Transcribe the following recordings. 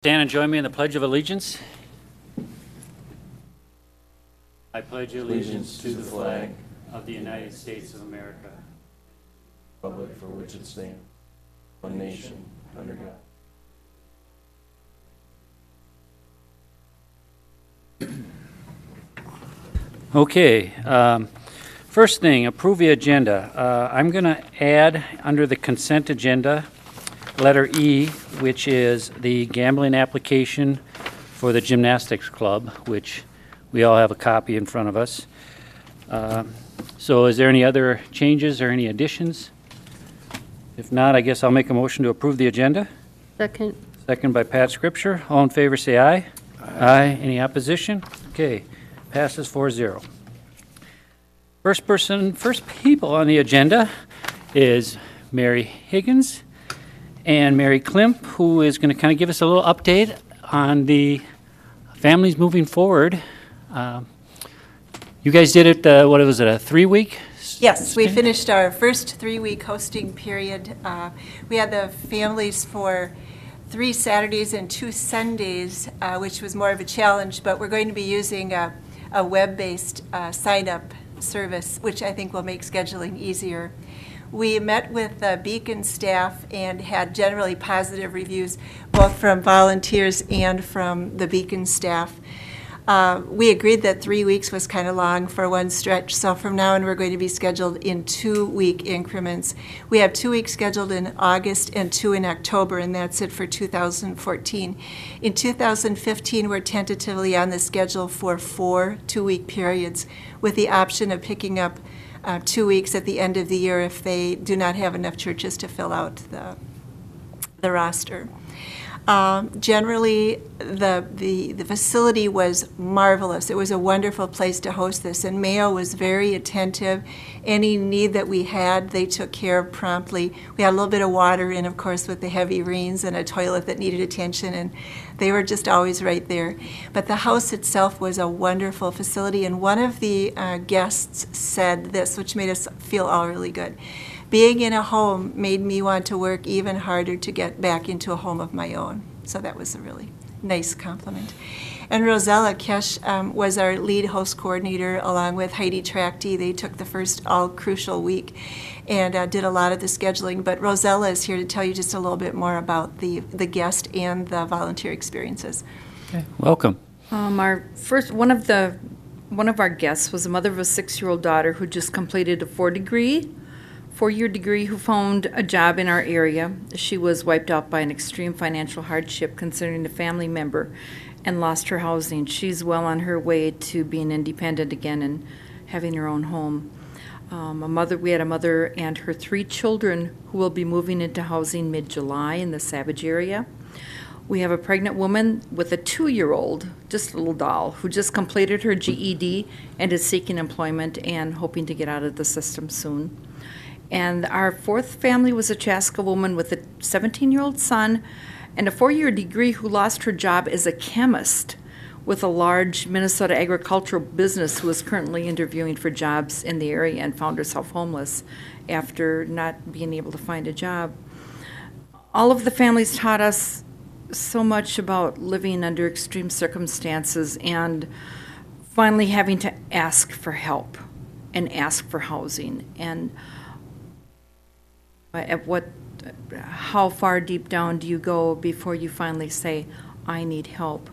Stand and join me in the Pledge of Allegiance. I pledge allegiance to the flag of the United States of America, republic for which it stands, one nation, under God. Okay, first thing, approve the agenda. I'm going to add under the consent agenda, letter E, which is the gambling application for the gymnastics club, which we all have a copy in front of us. So is there any other changes or any additions? If not, I guess I'll make a motion to approve the agenda. Second. Second by Pat Scripture. All in favor say aye. Aye. Any opposition? Okay, passes 4-0. First people on the agenda is Mary Higgins and Mary Klimp, who is going to kind of give us a little update on the families moving forward. You guys did it, what was it, a 3-week? Yes, we finished our first 3-week hosting period. We had the families for 3 Saturdays and 2 Sundays, which was more of a challenge, but we're going to be using a web-based sign-up service, which I think will make scheduling easier. We met with the Beacon staff and had generally positive reviews, both from volunteers and from the Beacon staff. We agreed that 3 weeks was kind of long for one stretch, so from now on we're going to be scheduled in 2-week increments. We have 2 weeks scheduled in August and 2 in October, and that's it for 2014. In 2015, we're tentatively on the schedule for 4 2-week periods, with the option of picking up 2 weeks at the end of the year if they do not have enough churches to fill out the roster. Generally, the facility was marvelous. It was a wonderful place to host this, and Mayo was very attentive. Any need that we had, they took care of promptly. We had a little bit of water in, of course, with the heavy rains, and a toilet that needed attention, and they were just always right there. But the house itself was a wonderful facility, and one of the guests said this, which made us feel all really good. Being in a home made me want to work even harder to get back into a home of my own. So that was a really nice compliment. And Rosella Kesh was our lead host coordinator, along with Heidi Trachty. They took the first all-crucial week and did a lot of the scheduling. But Rosella is here to tell you just a little bit more about the guest and the volunteer experiences. Okay, welcome. One of our guests was a mother of a 6-year-old daughter who just completed a 4-year degree who found a job in our area. She was wiped out by an extreme financial hardship concerning a family member and lost her housing. She's well on her way to being independent again and having her own home. We had a mother and her 3 children who will be moving into housing mid-July in the Savage area. We have a pregnant woman with a 2-year-old, just a little doll, who just completed her GED and is seeking employment and hoping to get out of the system soon. And our 4th family was a Chaska woman with a 17-year-old son and a 4-year degree who lost her job as a chemist with a large Minnesota agricultural business who is currently interviewing for jobs in the area and found herself homeless after not being able to find a job. All of the families taught us so much about living under extreme circumstances and finally having to ask for help and ask for housing. And how far deep down do you go before you finally say, I need help?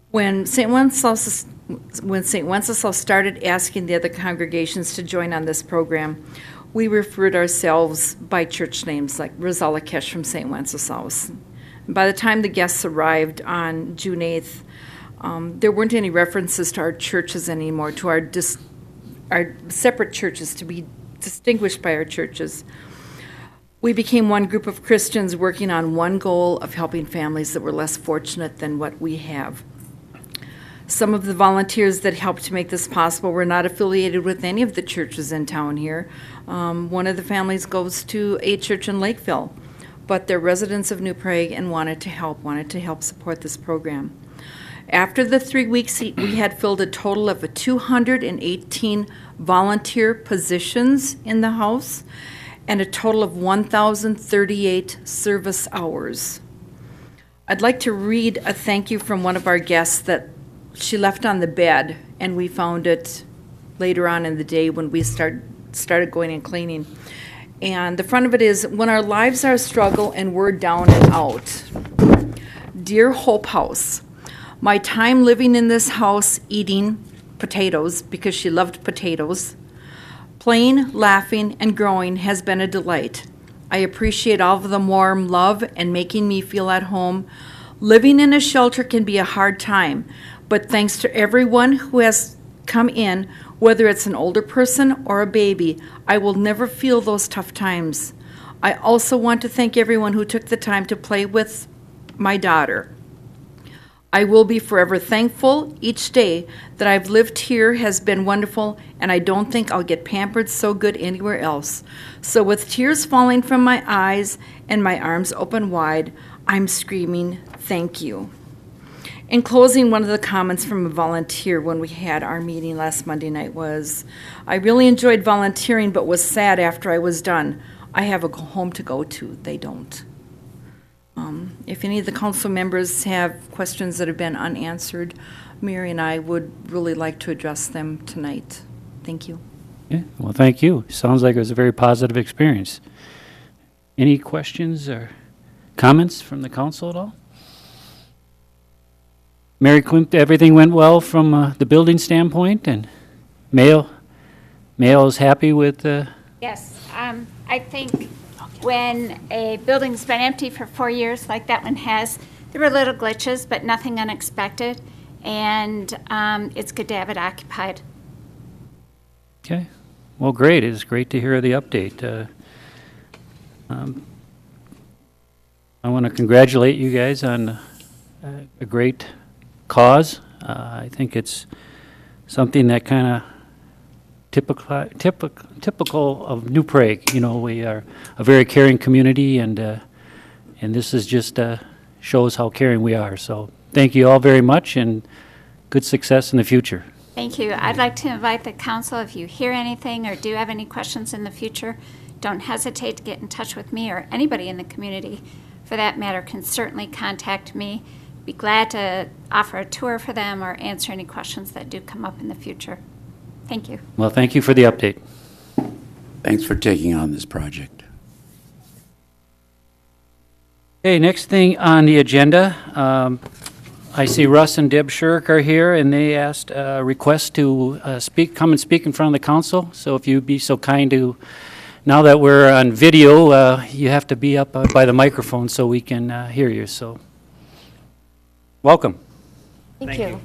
When St. Wenceslaus started asking the other congregations to join on this program, we referred ourselves by church names like Rosella Kesh from St. Wenceslaus. By the time the guests arrived on June 8th, there weren't any references to our churches anymore, to our separate churches, to be distinguished by our churches. We became one group of Christians working on one goal of helping families that were less fortunate than what we have. Some of the volunteers that helped to make this possible were not affiliated with any of the churches in town here. One of the families goes to a church in Lakeville, but they're residents of New Prague and wanted to help support this program. After the 3 weeks, we had filled a total of 218 volunteer positions in the house, and a total of 1,038 service hours. I'd like to read a thank you from one of our guests that she left on the bed, and we found it later on in the day when we started going and cleaning. And the front of it is, when our lives are a struggle and we're down and out. Dear Hope House, my time living in this house eating potatoes, because she loved potatoes, playing, laughing, and growing has been a delight. I appreciate all of the warm love and making me feel at home. Living in a shelter can be a hard time, but thanks to everyone who has come in, whether it's an older person or a baby, I will never feel those tough times. I also want to thank everyone who took the time to play with my daughter. I will be forever thankful each day that I've lived here has been wonderful, and I don't think I'll get pampered so good anywhere else. So with tears falling from my eyes and my arms open wide, I'm screaming, thank you. In closing, one of the comments from a volunteer when we had our meeting last Monday night was, I really enjoyed volunteering but was sad after I was done. I have a home to go to. They don't. If any of the council members have questions that have been unanswered, Mary and I would really like to address them tonight. Thank you. Yeah, well, thank you. Sounds like it was a very positive experience. Any questions or comments from the council at all? Mary Klimt, everything went well from the building standpoint, and Mayo is happy with Yes, I think when a building's been empty for 4 years, like that one has, there were little glitches, but nothing unexpected, and it's good to have it occupied. Okay. Well, great. It's great to hear the update. I want to congratulate you guys on a great cause. I think it's something that kind of typical of New Prague. You know, we are a very caring community, and this is just shows how caring we are. So thank you all very much, and good success in the future. Thank you. I'd like to invite the council, if you hear anything or do have any questions in the future, don't hesitate to get in touch with me, or anybody in the community for that matter can certainly contact me. Be glad to offer a tour for them or answer any questions that do come up in the future. Thank you. Well, thank you for the update. Thanks for taking on this project. Okay, next thing on the agenda, I see Russ and Deb Shirk are here, and they asked a request to come and speak in front of the council. So if you'd be so kind to, now that we're on video, you have to be up by the microphone so we can hear you. So welcome. Thank you.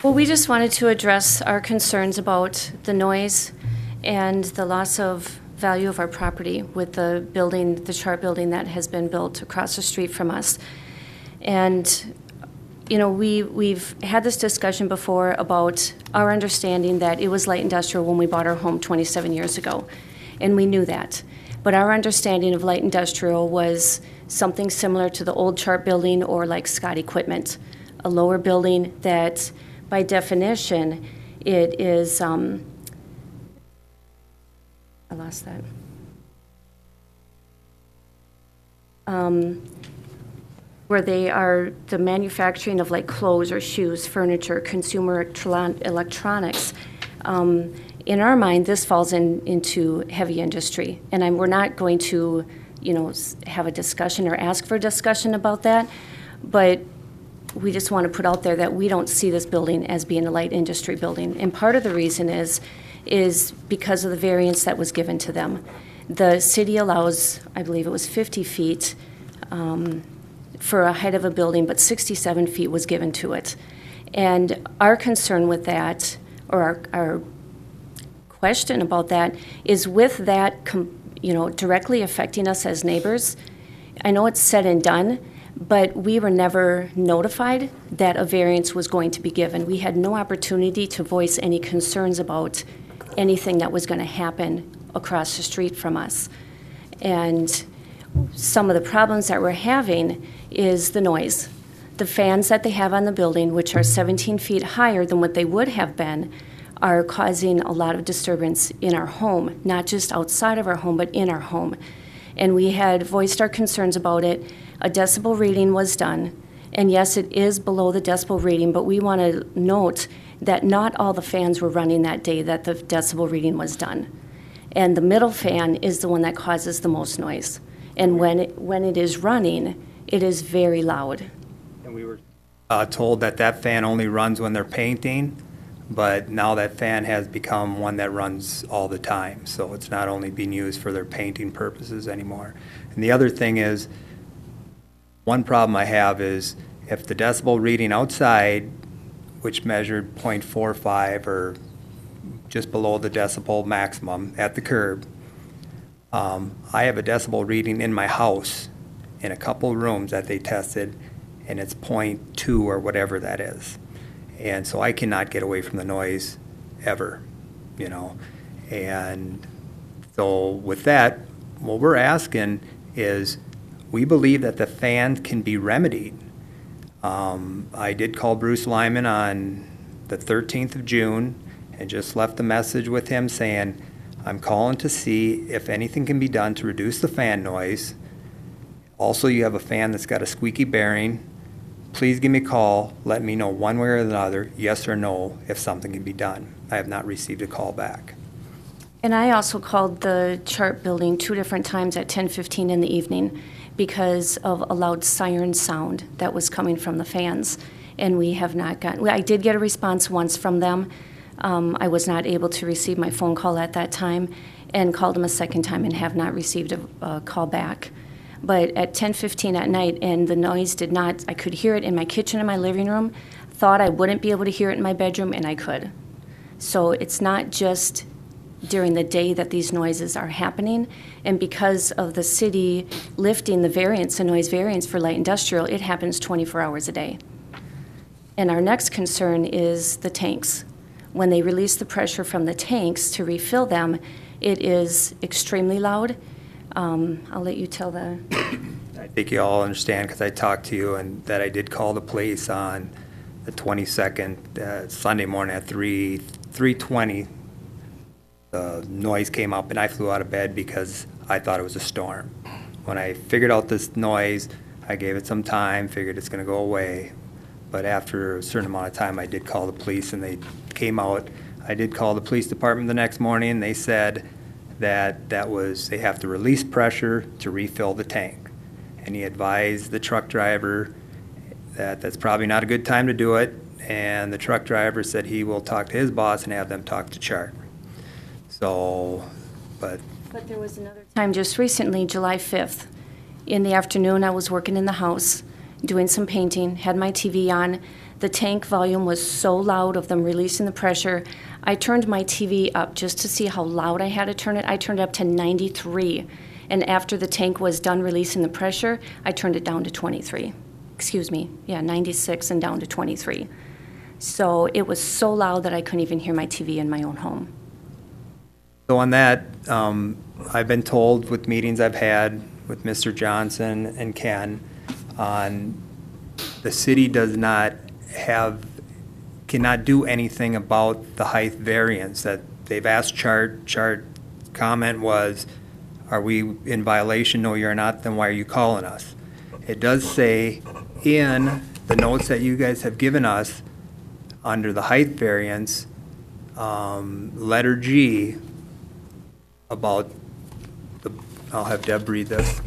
Well, we just wanted to address our concerns about the noise and the loss of value of our property with the building, the chart building that has been built across the street from us. And, you know, we've had this discussion before about our understanding that it was light industrial when we bought our home 27 years ago, and we knew that. But our understanding of light industrial was something similar to the old chart building or like Scott Equipment, a lower building that by definition it is, I lost that. Where they are the manufacturing of like clothes or shoes, furniture, consumer electronics. In our mind, this falls into heavy industry, and we're not going to, you know, have a discussion or ask for a discussion about that, but we just want to put out there that we don't see this building as being a light industry building, and part of the reason is because of the variance that was given to them. The city allows, I believe it was 50 feet for a height of a building, but 67 feet was given to it. And our concern with that, or our question about that, is with that, you know, directly affecting us as neighbors. I know it's said and done, but we were never notified that a variance was going to be given. We had no opportunity to voice any concerns about anything that was going to happen across the street from us. And some of the problems that we're having is the noise. The fans that they have on the building, which are 17 feet higher than what they would have been, are causing a lot of disturbance in our home, not just outside of our home, but in our home. And we had voiced our concerns about it. A decibel reading was done. And yes, it is below the decibel reading, but we want to note that not all the fans were running that day that the decibel reading was done. And the middle fan is the one that causes the most noise. And when it is running, it is very loud. And we were told that that fan only runs when they're painting, but now that fan has become one that runs all the time. So it's not only being used for their painting purposes anymore. And the other thing is, one problem I have is if the decibel reading outside, which measured 0.45 or just below the decibel maximum at the curb, I have a decibel reading in my house in a couple rooms that they tested, and it's 0.2 or whatever that is. And so I cannot get away from the noise ever, you know. And so with that, what we're asking is, we believe that the fan can be remedied. I did call Bruce Lyman on the 13th of June and just left a message with him saying, I'm calling to see if anything can be done to reduce the fan noise. Also, you have a fan that's got a squeaky bearing. Please give me a call. Let me know one way or another, yes or no, if something can be done. I have not received a call back. And I also called the chart building 2 different times at 10:15 in the evening because of a loud siren sound that was coming from the fans. And we have not gotten, I did get a response once from them. I was not able to receive my phone call at that time, and called them a second time and have not received a call back. But at 10:15 at night, and the noise did not, I could hear it in my kitchen and my living room, thought I wouldn't be able to hear it in my bedroom, and I could. So it's not just during the day that these noises are happening, and because of the city lifting the variance, the noise variance for light industrial, it happens 24 hours a day. And our next concern is the tanks. When they release the pressure from the tanks to refill them, it is extremely loud. I'll let you tell the... I think you all understand, because I talked to you, and that I did call the police on the 22nd, Sunday morning at 3:20. The noise came up, and I flew out of bed because I thought it was a storm. When I figured out this noise, I gave it some time, figured it's going to go away. But after a certain amount of time, I did call the police, and they came out. I did call the police department the next morning, and they said that they have to release pressure to refill the tank. And he advised the truck driver that that's probably not a good time to do it, and the truck driver said he will talk to his boss and have them talk to Chart. So, but there was another time just recently, July 5th. In the afternoon, I was working in the house, doing some painting, had my TV on. The tank volume was so loud of them releasing the pressure. I turned my TV up just to see how loud I had to turn it. I turned it up to 93. And after the tank was done releasing the pressure, I turned it down to 23. Excuse me, yeah, 96 and down to 23. So it was so loud that I couldn't even hear my TV in my own home. so on that, I've been told with meetings I've had with Mr. Johnson and Ken on the city cannot do anything about the height variance that they've asked Chart. Chart comment was, are we in violation? No, you're not. Then why are you calling us? It does say in the notes that you guys have given us under the height variance, letter G, about I'll have Deb read this.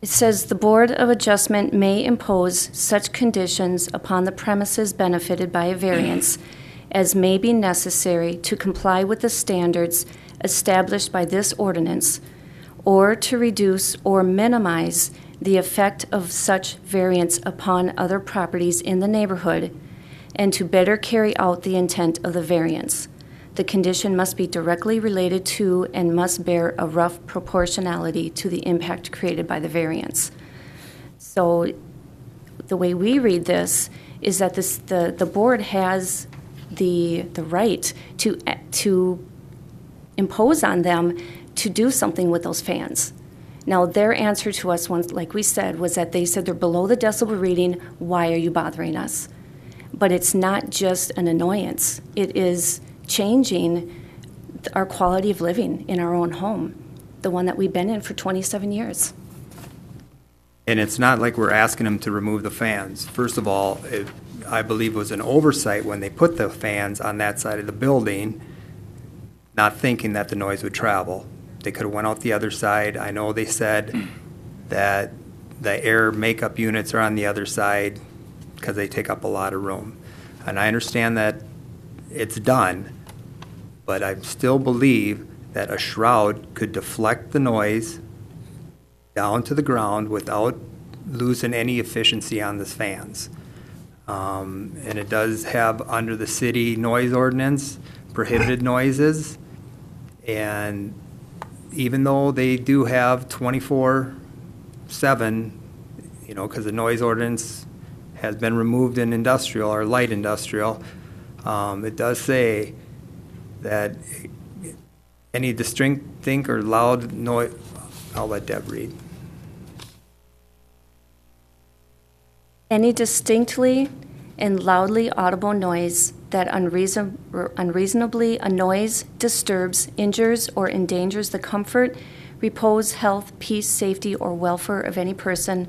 It says, "The Board of Adjustment may impose such conditions upon the premises benefited by a variance as may be necessary to comply with the standards established by this ordinance, or to reduce or minimize the effect of such variance upon other properties in the neighborhood, and to better carry out the intent of the variance. The condition must be directly related to and must bear a rough proportionality to the impact created by the variance." So the way we read this is that the board has the right to impose on them to do something with those fans. Now, their answer to us, once, like we said, was that they said they're below the decibel reading, why are you bothering us? But it's not just an annoyance. It is changing our quality of living in our own home, the one that we've been in for 27 years. And it's not like we're asking them to remove the fans. First of all, I believe it was an oversight when they put the fans on that side of the building, not thinking that the noise would travel. They could have went out the other side. I know they said that the air makeup units are on the other side because they take up a lot of room. And I understand that it's done, but I still believe that a shroud could deflect the noise down to the ground without losing any efficiency on the fans. And it does have, under the city noise ordinance, prohibited noises. And even though they do have 24/7, you know, because the noise ordinance has been removed in industrial or light industrial, it does say that any distinct or loud noise, I'll let Deb read. Any distinctly and loudly audible noise that unreasonably annoys, disturbs, injures, or endangers the comfort, repose, health, peace, safety, or welfare of any person,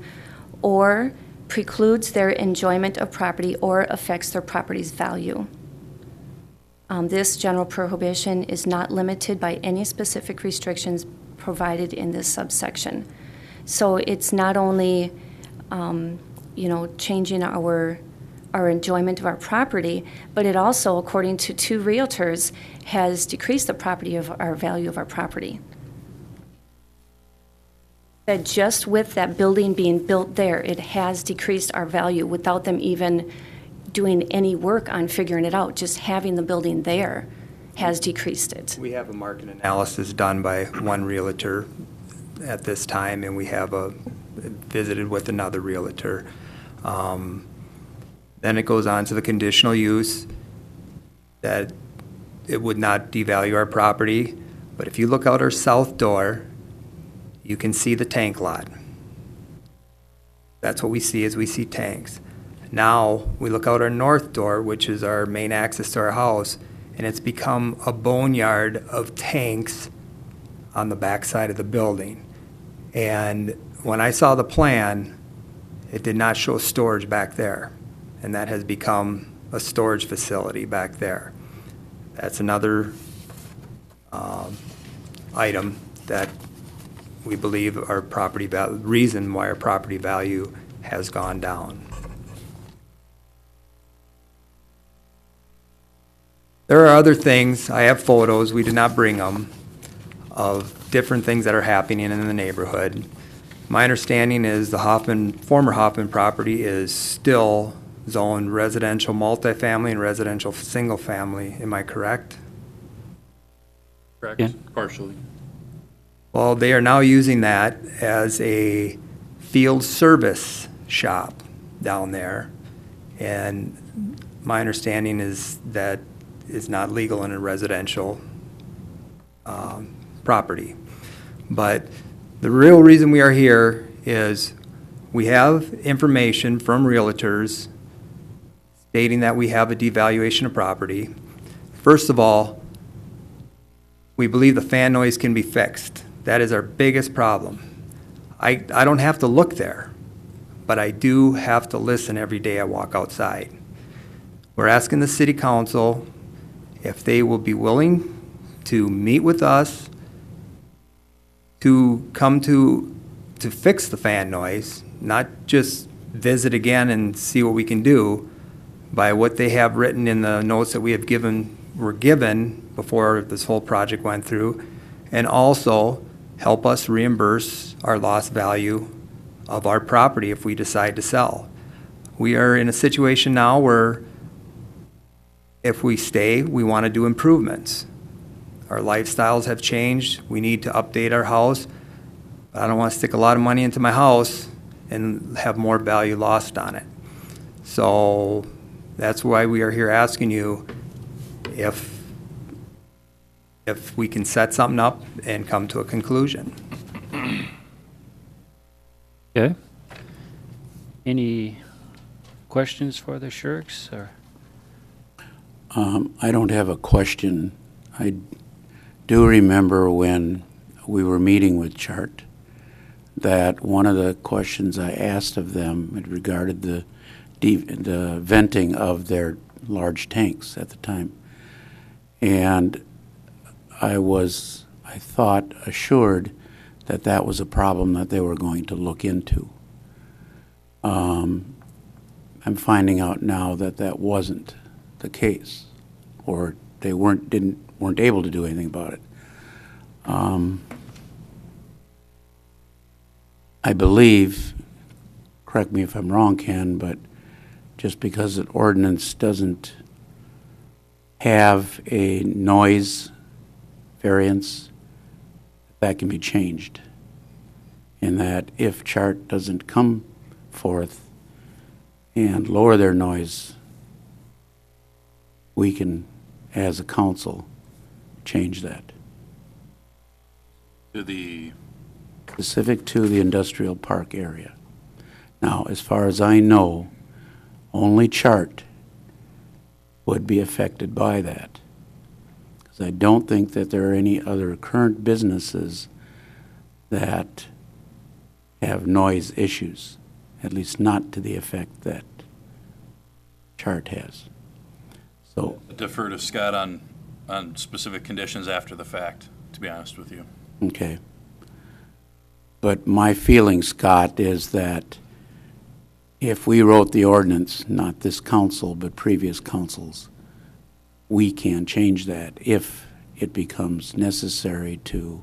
or precludes their enjoyment of property or affects their property's value. This general prohibition is not limited by any specific restrictions provided in this subsection. So it's not only, changing our enjoyment of our property, but it also, according to 2 realtors, has decreased the value of our property. That just with that building being built there, it has decreased our value without them even doing any work on figuring it out. Just having the building there has decreased it. We have a market analysis done by one realtor at this time, and we have visited with another realtor. Then it goes on to the conditional use, that it would not devalue our property. But if you look out our south door, you can see the tank lot. That's what we see, as we see tanks. Now, we look out our north door, which is our main access to our house, and it's become a boneyard of tanks on the back side of the building. And when I saw the plan, it did not show storage back there. And that has become a storage facility back there. That's another item that we believe our property value, reason why our property value has gone down. There are other things, I have photos, we did not bring them, of different things that are happening in the neighborhood. My understanding is the former Hoffman property is still zoned residential multifamily and residential single family. Am I correct? Correct, Yeah. partially. Well, they are now using that as a field service shop down there. And my understanding is that is not legal in a residential property. But the real reason we are here is we have information from realtors stating that we have a devaluation of property. First of all, we believe the fan noise can be fixed. That is our biggest problem. I don't have to look there, but I do have to listen every day I walk outside. We're asking the city council if they will be willing to meet with us to come to fix the fan noise, not just visit again and see what we can do by what they have written in the notes that we have were given before this whole project went through, and also help us reimburse our lost value of our property if we decide to sell. We are in a situation now where if we stay, we want to do improvements. Our lifestyles have changed. We need to update our house. I don't want to stick a lot of money into my house and have more value lost on it. So that's why we are here asking you if we can set something up and come to a conclusion. Okay. Any questions for the Shirks, or? I don't have a question. I do remember when we were meeting with Chart that one of the questions I asked of them had regarded the venting of their large tanks at the time. And I thought, assured that that was a problem that they were going to look into. I'm finding out now that that wasn't the case, or they weren't able to do anything about it. I believe, correct me if I'm wrong, Ken, but just because an ordinance doesn't have a noise variance, that can be changed. In that if Chart doesn't come forth and lower their noise, we can, as a council, change that. To the Specific to the industrial park area. Now, as far as I know, only Chart would be affected by that. Because I don't think that there are any other current businesses that have noise issues, at least not to the effect that Chart has. So, defer to Scott on specific conditions after the fact, to be honest with you. okay. But my feeling, Scott, is that if we wrote the ordinance, not this council, but previous councils, we can change that if it becomes necessary to.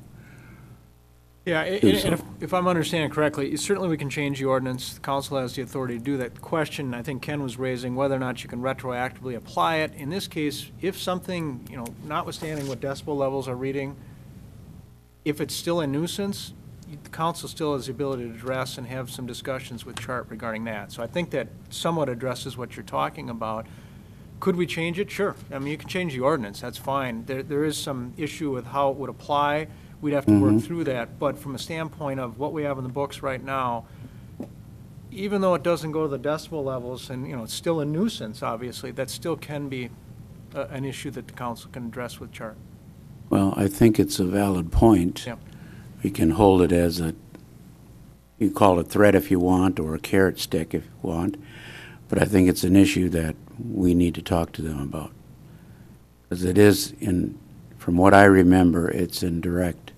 Yeah, and if I'm understanding correctly, certainly we can change the ordinance. The council has the authority to do that. The question I think Ken was raising, whether or not you can retroactively apply it. In this case, if something, notwithstanding what decibel levels are reading, if it's still a nuisance, the council still has the ability to address and have some discussions with Chart regarding that. So I think that somewhat addresses what you're talking about. Could we change it? Sure. I mean, you can change the ordinance. That's fine. There is some issue with how it would apply. We'd have to work through that. But from a standpoint of what we have in the books right now, even though it doesn't go to the decibel levels and, it's still a nuisance, obviously, that still can be an issue that the council can address with Chart. Well, I think it's a valid point. Yep. We can hold it as you call it a threat if you want, or a carrot stick if you want, but I think it's an issue that we need to talk to them about. Because it is, from what I remember, it's in direct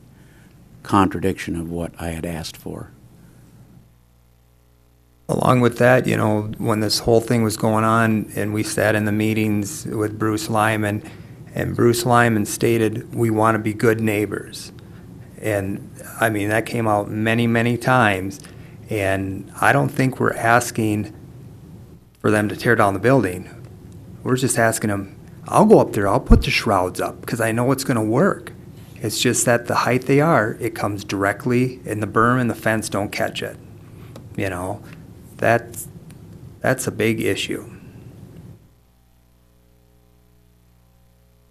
contradiction of what I had asked for. Along with that, when this whole thing was going on and we sat in the meetings with Bruce Lyman, and Bruce Lyman stated, we want to be good neighbors. And I mean, that came out many, many times. And I don't think we're asking for them to tear down the building. We're just asking them, I'll go up there, I'll put the shrouds up because I know it's going to work. It's just that the height they are, it comes directly, and the berm and the fence don't catch it. That's a big issue.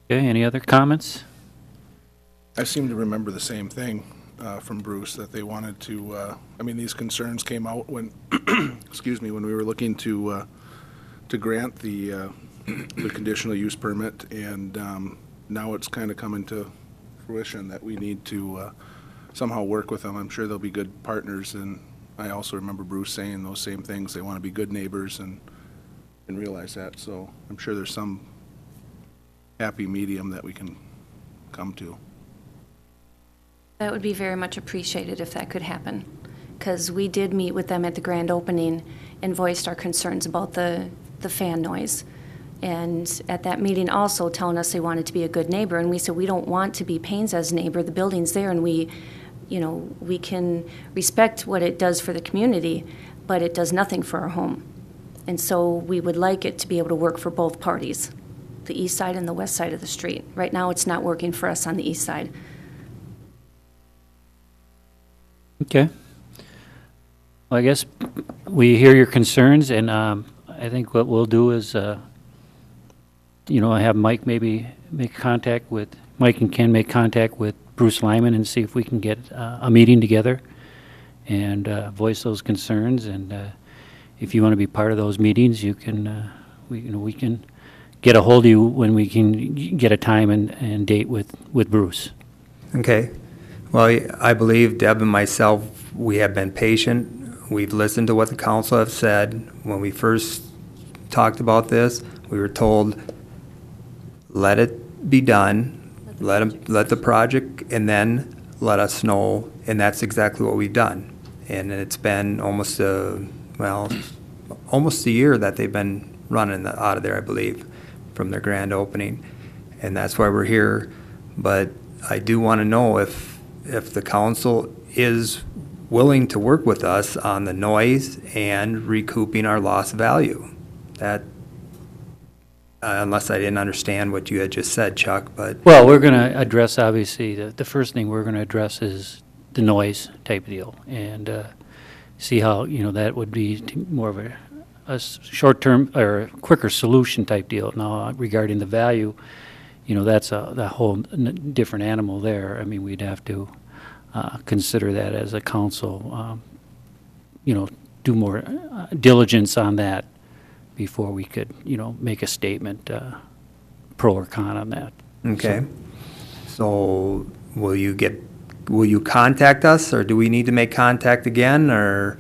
Okay, any other comments? I seem to remember the same thing from Bruce, that they wanted to, these concerns came out when, excuse me, when we were looking to grant the conditional use permit, and now it's kind of coming to fruition that we need to somehow work with them. I'm sure they'll be good partners, and I also remember Bruce saying those same things. They want to be good neighbors and realize that, so I'm sure there's some happy medium that we can come to. That would be very much appreciated if that could happen, because we did meet with them at the grand opening and voiced our concerns about the fan noise. And at that meeting also telling us they wanted to be a good neighbor, and we said we don't want to be Payne's as neighbor. The building's there, and we can respect what it does for the community, but it does nothing for our home. And so we would like it to be able to work for both parties, the east side and the west side of the street. Right now, it's not working for us on the east side. Okay. Well, I guess we hear your concerns, and I think what we'll do is, have Mike maybe make contact with, Mike and Ken make contact with Bruce Lyman and see if we can get a meeting together and voice those concerns. And if you want to be part of those meetings, you can, we can get a hold of you when we can get a time and date with Bruce. Okay. Well, I believe Deb and myself, we have been patient. We've listened to what the council have said. When we first talked about this, we were told, let it be done, let the project, and then let us know, and that's exactly what we've done. And it's been almost a year that they've been running out of there, I believe, from their grand opening. And that's why we're here. But I do want to know if the council is willing to work with us on the noise and recouping our lost value. That, unless I didn't understand what you had just said, Chuck, but. Well, we're going to address, obviously, the first thing we're going to address is the noise type deal, and see how, that would be more of a short-term or quicker solution type deal. Now, regarding the value, that's a whole different animal there. I mean, we'd have to consider that as a council, do more diligence on that before we could, make a statement, pro or con on that. Okay. So will you contact us, or do we need to make contact again, or?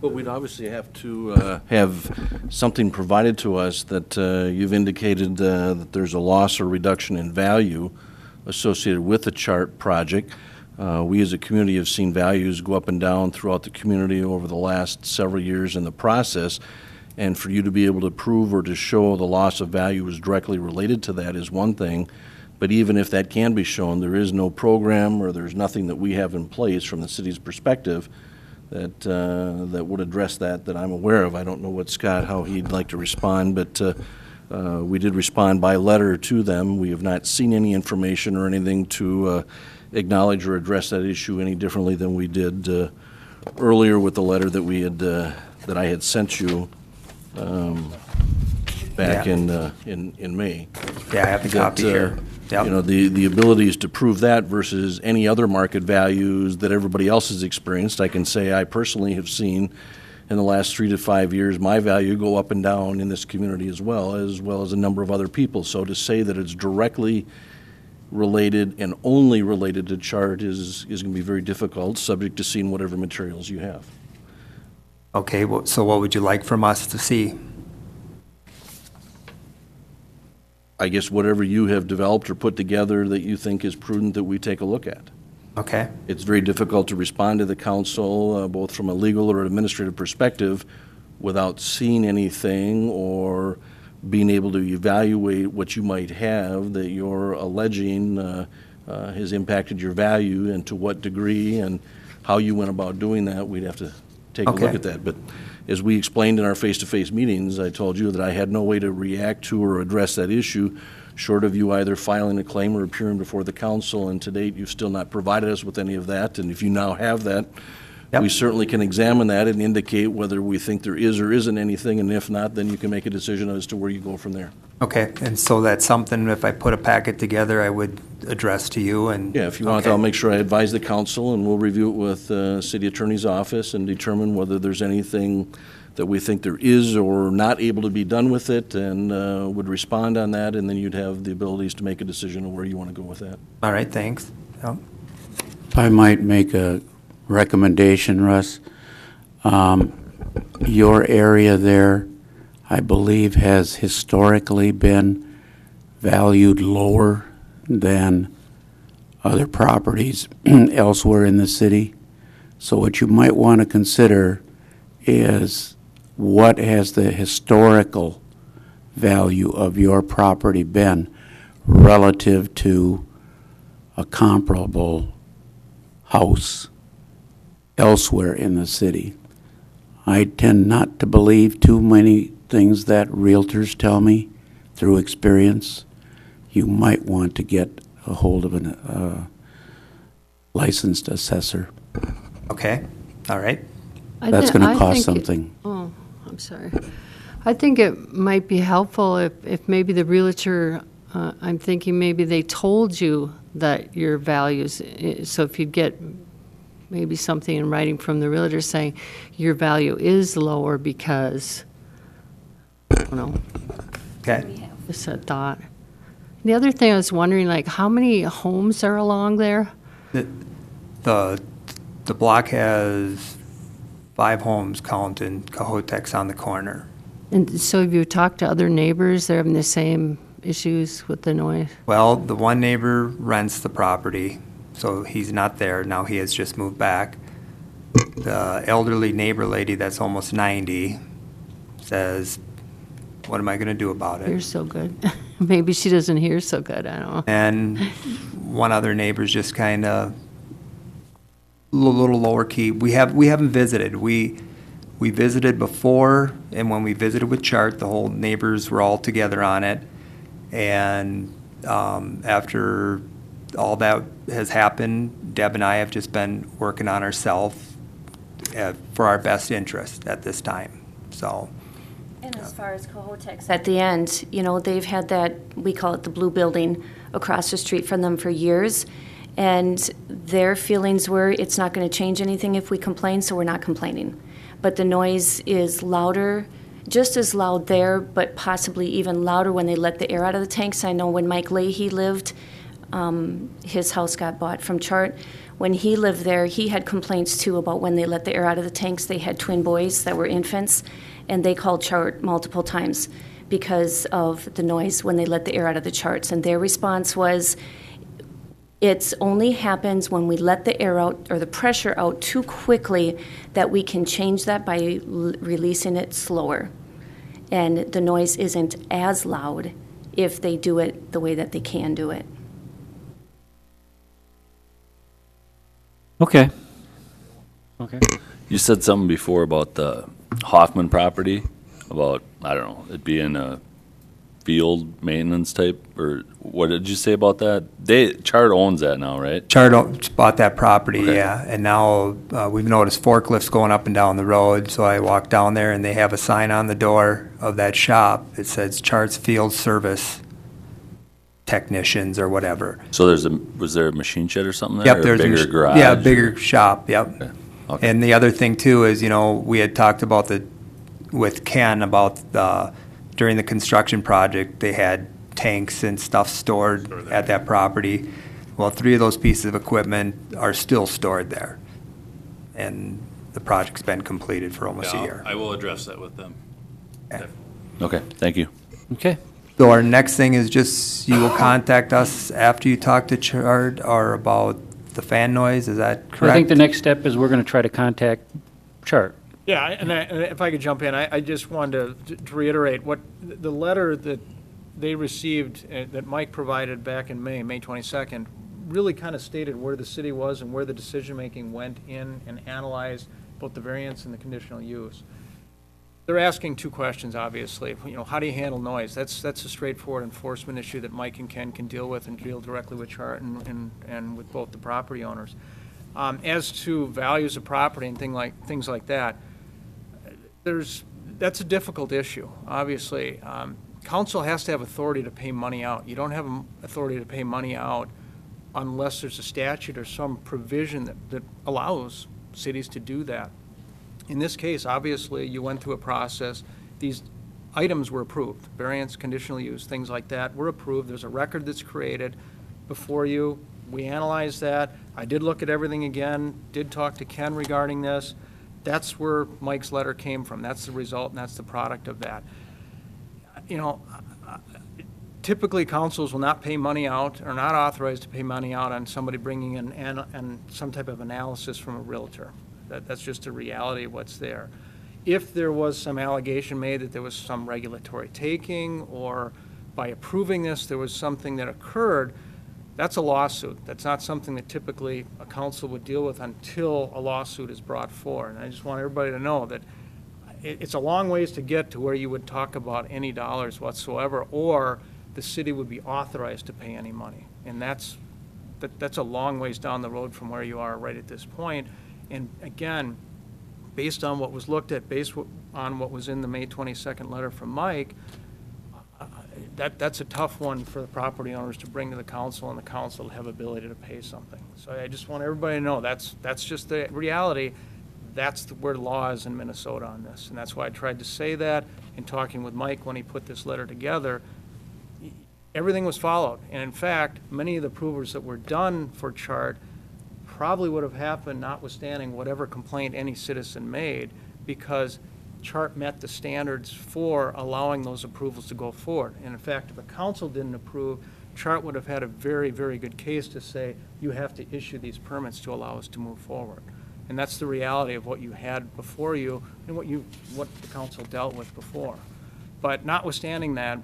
Well, we'd obviously have to have something provided to us that you've indicated that there's a loss or reduction in value associated with the CHART project. We as a community have seen values go up and down throughout the community over the last several years in the process, and for you to be able to prove or to show the loss of value is directly related to that is one thing, but even if that can be shown, there is no program or there's nothing that we have in place from the city's perspective that would address that I'm aware of. I don't know what Scott, how he'd like to respond, but we did respond by letter to them. We have not seen any information or anything to acknowledge or address that issue any differently than we did earlier with the letter that we had that I had sent you back in May. Yeah, I have the copy here. Yep. The abilities to prove that versus any other market values that everybody else has experienced. I can say I personally have seen in the last 3 to 5 years my value go up and down in this community as well as a number of other people. So to say that it's directly related and only related to CHART is going to be very difficult, subject to seeing whatever materials you have. Okay, well, so what would you like from us to see? I guess whatever you have developed or put together that you think is prudent that we take a look at. Okay. It's very difficult to respond to the council, both from a legal or administrative perspective, without seeing anything or being able to evaluate what you might have that you're alleging has impacted your value and to what degree and how you went about doing that. We'd have to take a look at that. But as we explained in our face-to-face meetings, I told you that I had no way to react to or address that issue short of you either filing a claim or appearing before the council, and to date, you've still not provided us with any of that. And if you now have that, we certainly can examine that and indicate whether we think there is or isn't anything, and if not, then you can make a decision as to where you go from there. Okay, and so that's something, if I put a packet together, I would address to you, and? Yeah, if you want, I'll make sure I advise the council, and we'll review it with the city attorney's office and determine whether there's anything that we think there is or not able to be done with it, and would respond on that, and then you'd have the abilities to make a decision on where you want to go with that. All right, thanks. Yep. If I might make a recommendation, Russ, your area there, I believe, has historically been valued lower than other properties elsewhere in the city. So what you might want to consider is what has the historical value of your property been relative to a comparable house elsewhere in the city. I tend not to believe too many things that realtors tell me through experience. You might want to get a hold of a licensed assessor. Okay, all right. That's going to cost something. I'm sorry. I think it might be helpful if maybe the realtor, I'm thinking maybe they told you that your values, so if you get maybe something in writing from the realtor saying your value is lower because, I don't know. Okay. Just a thought. The other thing I was wondering, like, how many homes are along there? The block has 5 homes counting Cahotex on the corner. And so have you talked to other neighbors? They're having the same issues with the noise? Well, the one neighbor rents the property, so he's not there. Now he has just moved back. The elderly neighbor lady that's almost 90 says, what am I going to do about You're it? so good. Maybe she doesn't hear so good, I don't know. And one other neighbor's just kind of a little lower key. We haven't visited. We visited before, and when we visited with Chart, the whole neighbors were all together on it. And after all that has happened, Deb and I have just been working on ourselves for our best interest at this time. So. And as far as Cahotex, at the end, you know, they've had that, we call it the blue building, across the street from them for years. And their feelings were, it's not going to change anything if we complain, so we're not complaining. But the noise is louder, just as loud there, but possibly even louder when they let the air out of the tanks. I know when Mike Leahy lived, his house got bought from Chart. When he lived there, he had complaints too about when they let the air out of the tanks. They had twin boys that were infants, and they called Chart multiple times because of the noise when they let the air out of the charts. And their response was, it only happens when we let the air out or the pressure out too quickly that we can change that by releasing it slower. And the noise isn't as loud if they do it the way that they can do it. Okay. Okay. You said something before about the Hoffman property, about, I don't know, it being a field maintenance type, or what did you say about that? Chart owns that now, right? Chart bought that property, Okay. yeah, and now we've noticed forklifts going up and down the road, so I walked down there and they have a sign on the door of that shop. It says Chart's Field Service Technicians or whatever. So was there a machine shed or something there? Yep, or there's a bigger garage? Yeah, a bigger shop, yep. Okay. Okay. And the other thing too is, you know, we had talked about with Ken about during the construction project, they had tanks and stuff stored at that property. Well, 3 of those pieces of equipment are still stored there. And the project's been completed for almost a year. I will address that with them. Okay, thank you. Okay. So our next thing is just, you will contact us after you talk to Chart or about the fan noise, is that correct? I think the next step is we're going to try to contact Chart. Yeah, and if I could jump in, I just wanted to reiterate what the letter that they received, that Mike provided back in May 22nd, really kind of stated where the city was and where the decision-making went in and analyzed both the variance and the conditional use. They're asking 2 questions, obviously. You know, how do you handle noise? That's a straightforward enforcement issue that Mike and Ken can deal with and deal directly with Chart and with both the property owners. As to values of property and things like that, that's a difficult issue, obviously. Council has to have authority to pay money out. You don't have authority to pay money out unless there's a statute or some provision that allows cities to do that. In this case, obviously, you went through a process. These items were approved. Variance, conditional use, things like that were approved. There's a record that's created before you. We analyzed that. I did look at everything again, did talk to Ken regarding this. That's where Mike's letter came from. That's the result, and that's the product of that. You know, typically councils will not pay money out, or not authorized to pay money out on somebody bringing in some type of analysis from a realtor. That's just a reality of what's there. If there was some allegation made that there was some regulatory taking, or by approving this there was something that occurred, that's a lawsuit. That's not something that typically a council would deal with until a lawsuit is brought forward. And I just want everybody to know that it's a long ways to get to where you would talk about any dollars whatsoever, or the city would be authorized to pay any money. And that's a long ways down the road from where you are right at this point. And again, based on what was looked at, based on what was in the May 22nd letter from Mike, that's a tough one for the property owners to bring to the council, and the council to have ability to pay something. So I just want everybody to know that's just the reality. That's where the law is in Minnesota on this. And that's why I tried to say that in talking with Mike when he put this letter together. Everything was followed. And in fact, many of the approvals that were done for Chart probably would have happened notwithstanding whatever complaint any citizen made, because CHART met the standards for allowing those approvals to go forward. And in fact, if the council didn't approve, CHART would have had a very, very good case to say, you have to issue these permits to allow us to move forward. And that's the reality of what you had before you and what the council dealt with before. But notwithstanding that,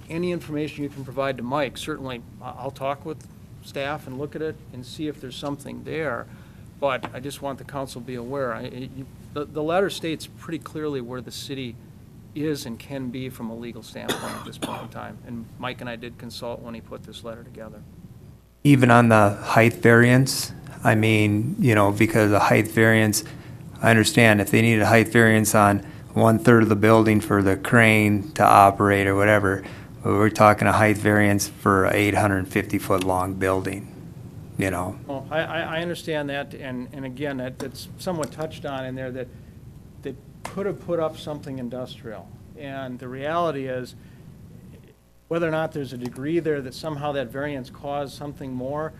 any information you can provide to Mike, certainly I'll talk with staff and look at it and see if there's something there. But I just want the council to be aware. The letter states pretty clearly where the city is and can be from a legal standpoint at this point in time. And Mike and I did consult when he put this letter together. Even on the height variance, I mean, you know, because the height variance, I understand if they need a height variance on 1/3 of the building for the crane to operate or whatever, but we're talking a height variance for a 850-foot long building, you know. Well, I understand that, and again, that's somewhat touched on in there, that they could have put up something industrial. And the reality is, whether or not there's a degree there that somehow that variance caused something more,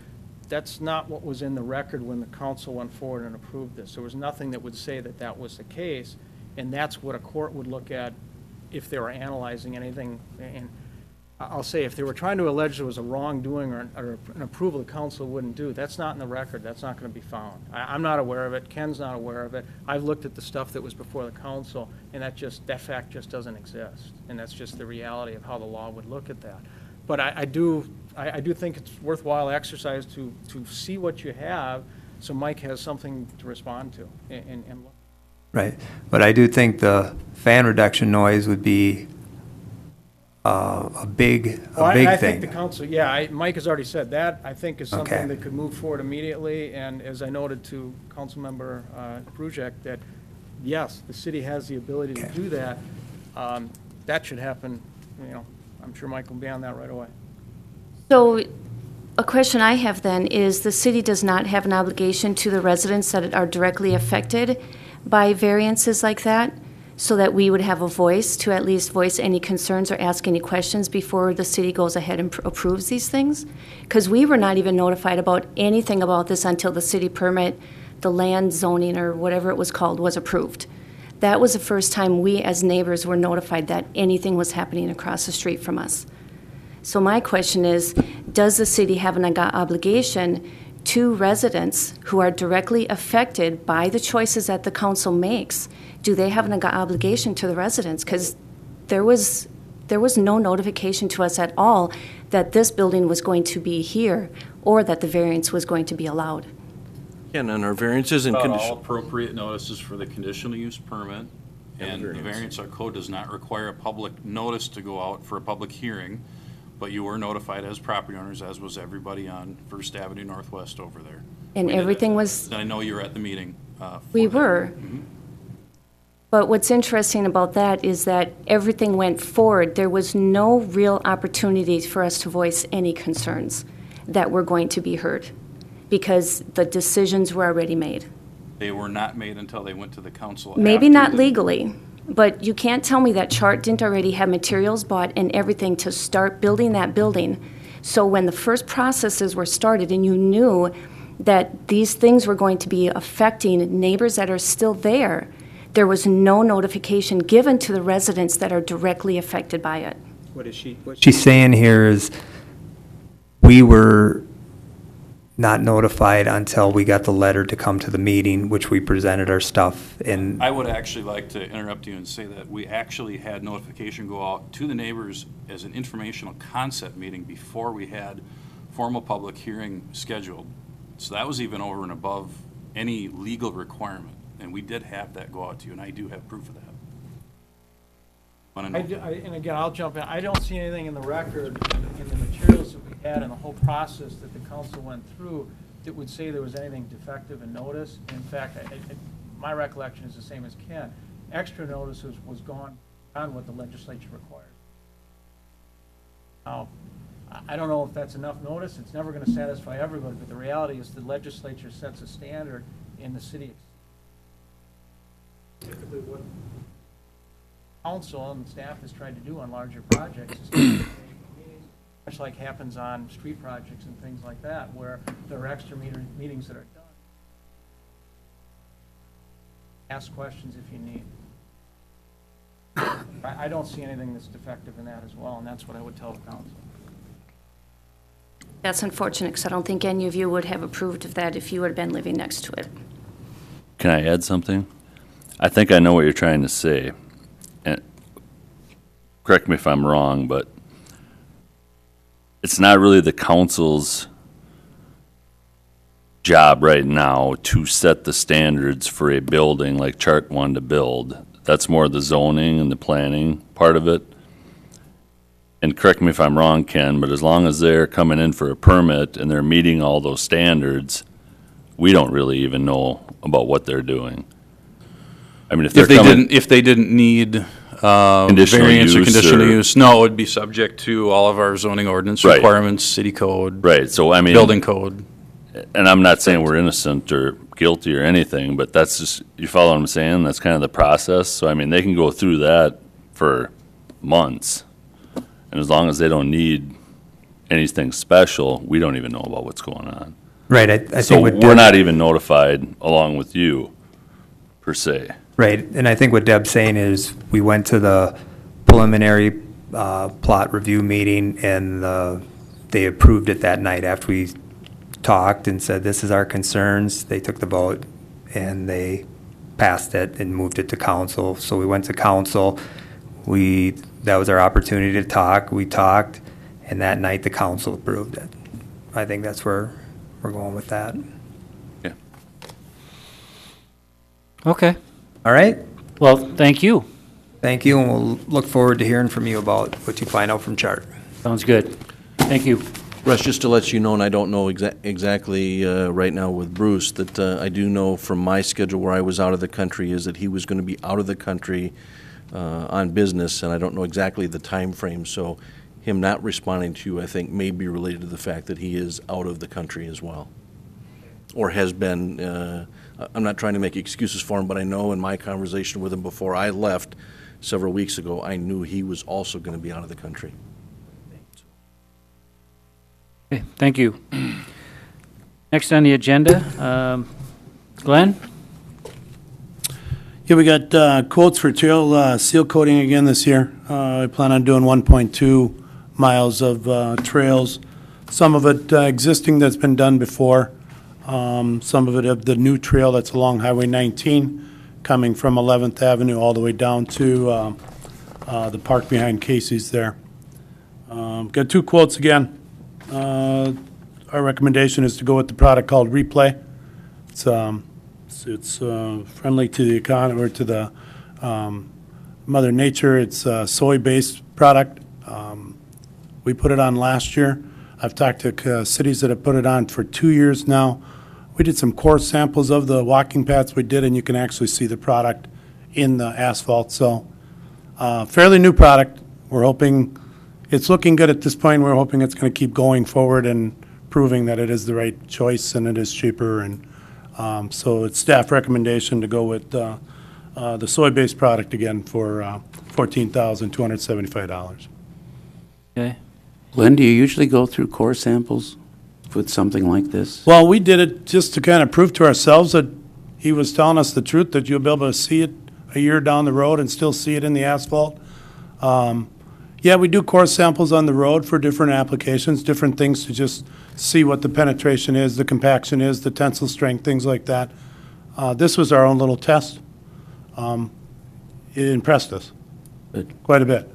that's not what was in the record when the council went forward and approved this. There was nothing that would say that that was the case, and that's what a court would look at if they were analyzing anything. And I'll say, if they were trying to allege there was a wrongdoing or an approval the council wouldn't do, that's not in the record. That's not going to be found. I'm not aware of it. Ken's not aware of it. I've looked at the stuff that was before the council, and that fact just doesn't exist. And that's just the reality of how the law would look at that. But I do think it's worthwhile exercise to see what you have, so Mike has something to respond to and look. Right, but I do think the fan reduction noise would be a big I think thing. the council, Mike has already said that. I think is something that could move forward immediately. And as I noted to Councilmember Brujek, that yes, the city has the ability to do that. That should happen. You know, I'm sure Mike will be on that right away. So a question I have then is, the city does not have an obligation to the residents that are directly affected by variances like that, so that we would have a voice to at least voice any concerns or ask any questions before the city goes ahead and approves these things? Because we were not even notified about anything about this until the city permit, the land zoning or whatever it was called, was approved. That was the first time we as neighbors were notified that anything was happening across the street from us. So my question is, does the city have an obligation to residents who are directly affected by the choices that the council makes? Do they have an obligation to the residents? Because there was no notification to us at all that this building was going to be here or that the variance was going to be allowed. And on our variances and All conditions. appropriate notices for the conditional use permit, and the variance code does not require a public notice to go out for a public hearing, but you were notified as property owners, as was everybody on First Avenue Northwest over there. And everything was... I know you were at the meeting. We were. Mm-hmm. But what's interesting about that is that everything went forward. There was no real opportunity for us to voice any concerns that were going to be heard, because the decisions were already made. They were not made until they went to the council. Maybe after not the- legally, but you can't tell me that CHART didn't already have materials bought and everything to start building that building. So when the first processes were started and you knew that these things were going to be affecting neighbors that are still there, there was no notification given to the residents that are directly affected by it. What she's saying here is, we were not notified until we got the letter to come to the meeting, which we presented our stuff in. I would actually like to interrupt you and say that we actually had notification go out to the neighbors as an informational concept meeting before we had formal public hearing scheduled. So that was even over and above any legal requirement. And we did have that go out to you, and I do have proof of that. And again, I'll jump in. I don't see anything in the record, in the materials that we had and the whole process that the council went through, that would say there was anything defective in notice. In fact, my recollection is the same as Ken. Extra notices was gone on what the legislature required. Now, I don't know if that's enough notice. It's never going to satisfy everybody, but the reality is the legislature sets a standard in the city. Typically, what council and staff has tried to do on larger projects is much like happens on street projects and things like that, where there are extra meetings that are done. ask questions if you need. I don't see anything that's defective in that as well, and that's what I would tell the council. That's unfortunate, because I don't think any of you would have approved of that if you had been living next to it. Can I add something? I think I know what you're trying to say. And correct me if I'm wrong, but it's not really the council's job right now to set the standards for a building like Chart wanted to build. That's more the zoning and the planning part of it. And correct me if I'm wrong, Ken, but as long as they're coming in for a permit and they're meeting all those standards, we don't really even know about what they're doing. I mean, if they're If they didn't need Conditional variance or use conditional or- use, no, it would be subject to all of our zoning ordinance Right. requirements, city code, right, so I mean. building code. And I'm not saying we're innocent or guilty or anything, but that's just, you follow what I'm saying? That's kind of the process. So, I mean, they can go through that for months. And as long as they don't need anything special, we don't even know about what's going on. Right, I So think what we're Deb, not even notified along with you, per se. right, and I think what Deb's saying is, we went to the preliminary plot review meeting, and they approved it that night after we talked and said, this is our concerns. They took the vote, and they passed it and moved it to council. So we went to council. That was our opportunity to talk. We talked, and that night the council approved it. I think that's where we're going with that. Okay. All right? Well, thank you. Thank you, and we'll look forward to hearing from you about what you find out from Chart. Sounds good. Thank you. Russ, just to let you know, and I don't know exactly right now with Bruce, that I do know from my schedule where I was out of the country is that he was going to be out of the country on business, and I don't know exactly the time frame. So him not responding to you, I think, may be related to the fact that he is out of the country as well, or has been. I'm not trying to make excuses for him, but I know in my conversation with him before I left several weeks ago, I knew he was also going to be out of the country. Okay, thank you. Next on the agenda, Glenn? Yeah, we got quotes for trail seal coating again this year. I plan on doing 1.2 miles of trails. Some of it existing that's been done before. Some of it of the new trail that's along Highway 19, coming from 11th Avenue all the way down to the park behind Casey's there. Got two quotes again. Our recommendation is to go with the product called Replay. It's friendly to the economy, or to the Mother Nature. It's a soy-based product. We put it on last year. I've talked to cities that have put it on for 2 years now. We did some core samples of the walking paths we did, and you can actually see the product in the asphalt. So fairly new product. We're hoping it's looking good at this point. We're hoping it's going to keep going forward and proving that it is the right choice and it is cheaper. And so it's staff recommendation to go with the soy-based product again for $14,275. Okay. Glenn, do you usually go through core samples with something like this? Well, we did it just to kind of prove to ourselves that he was telling us the truth, that you'll be able to see it a year down the road and still see it in the asphalt. Yeah, we do core samples on the road for different applications, different things to just see what the penetration is, the compaction is, the tensile strength, things like that. This was our own little test. It impressed us quite a bit.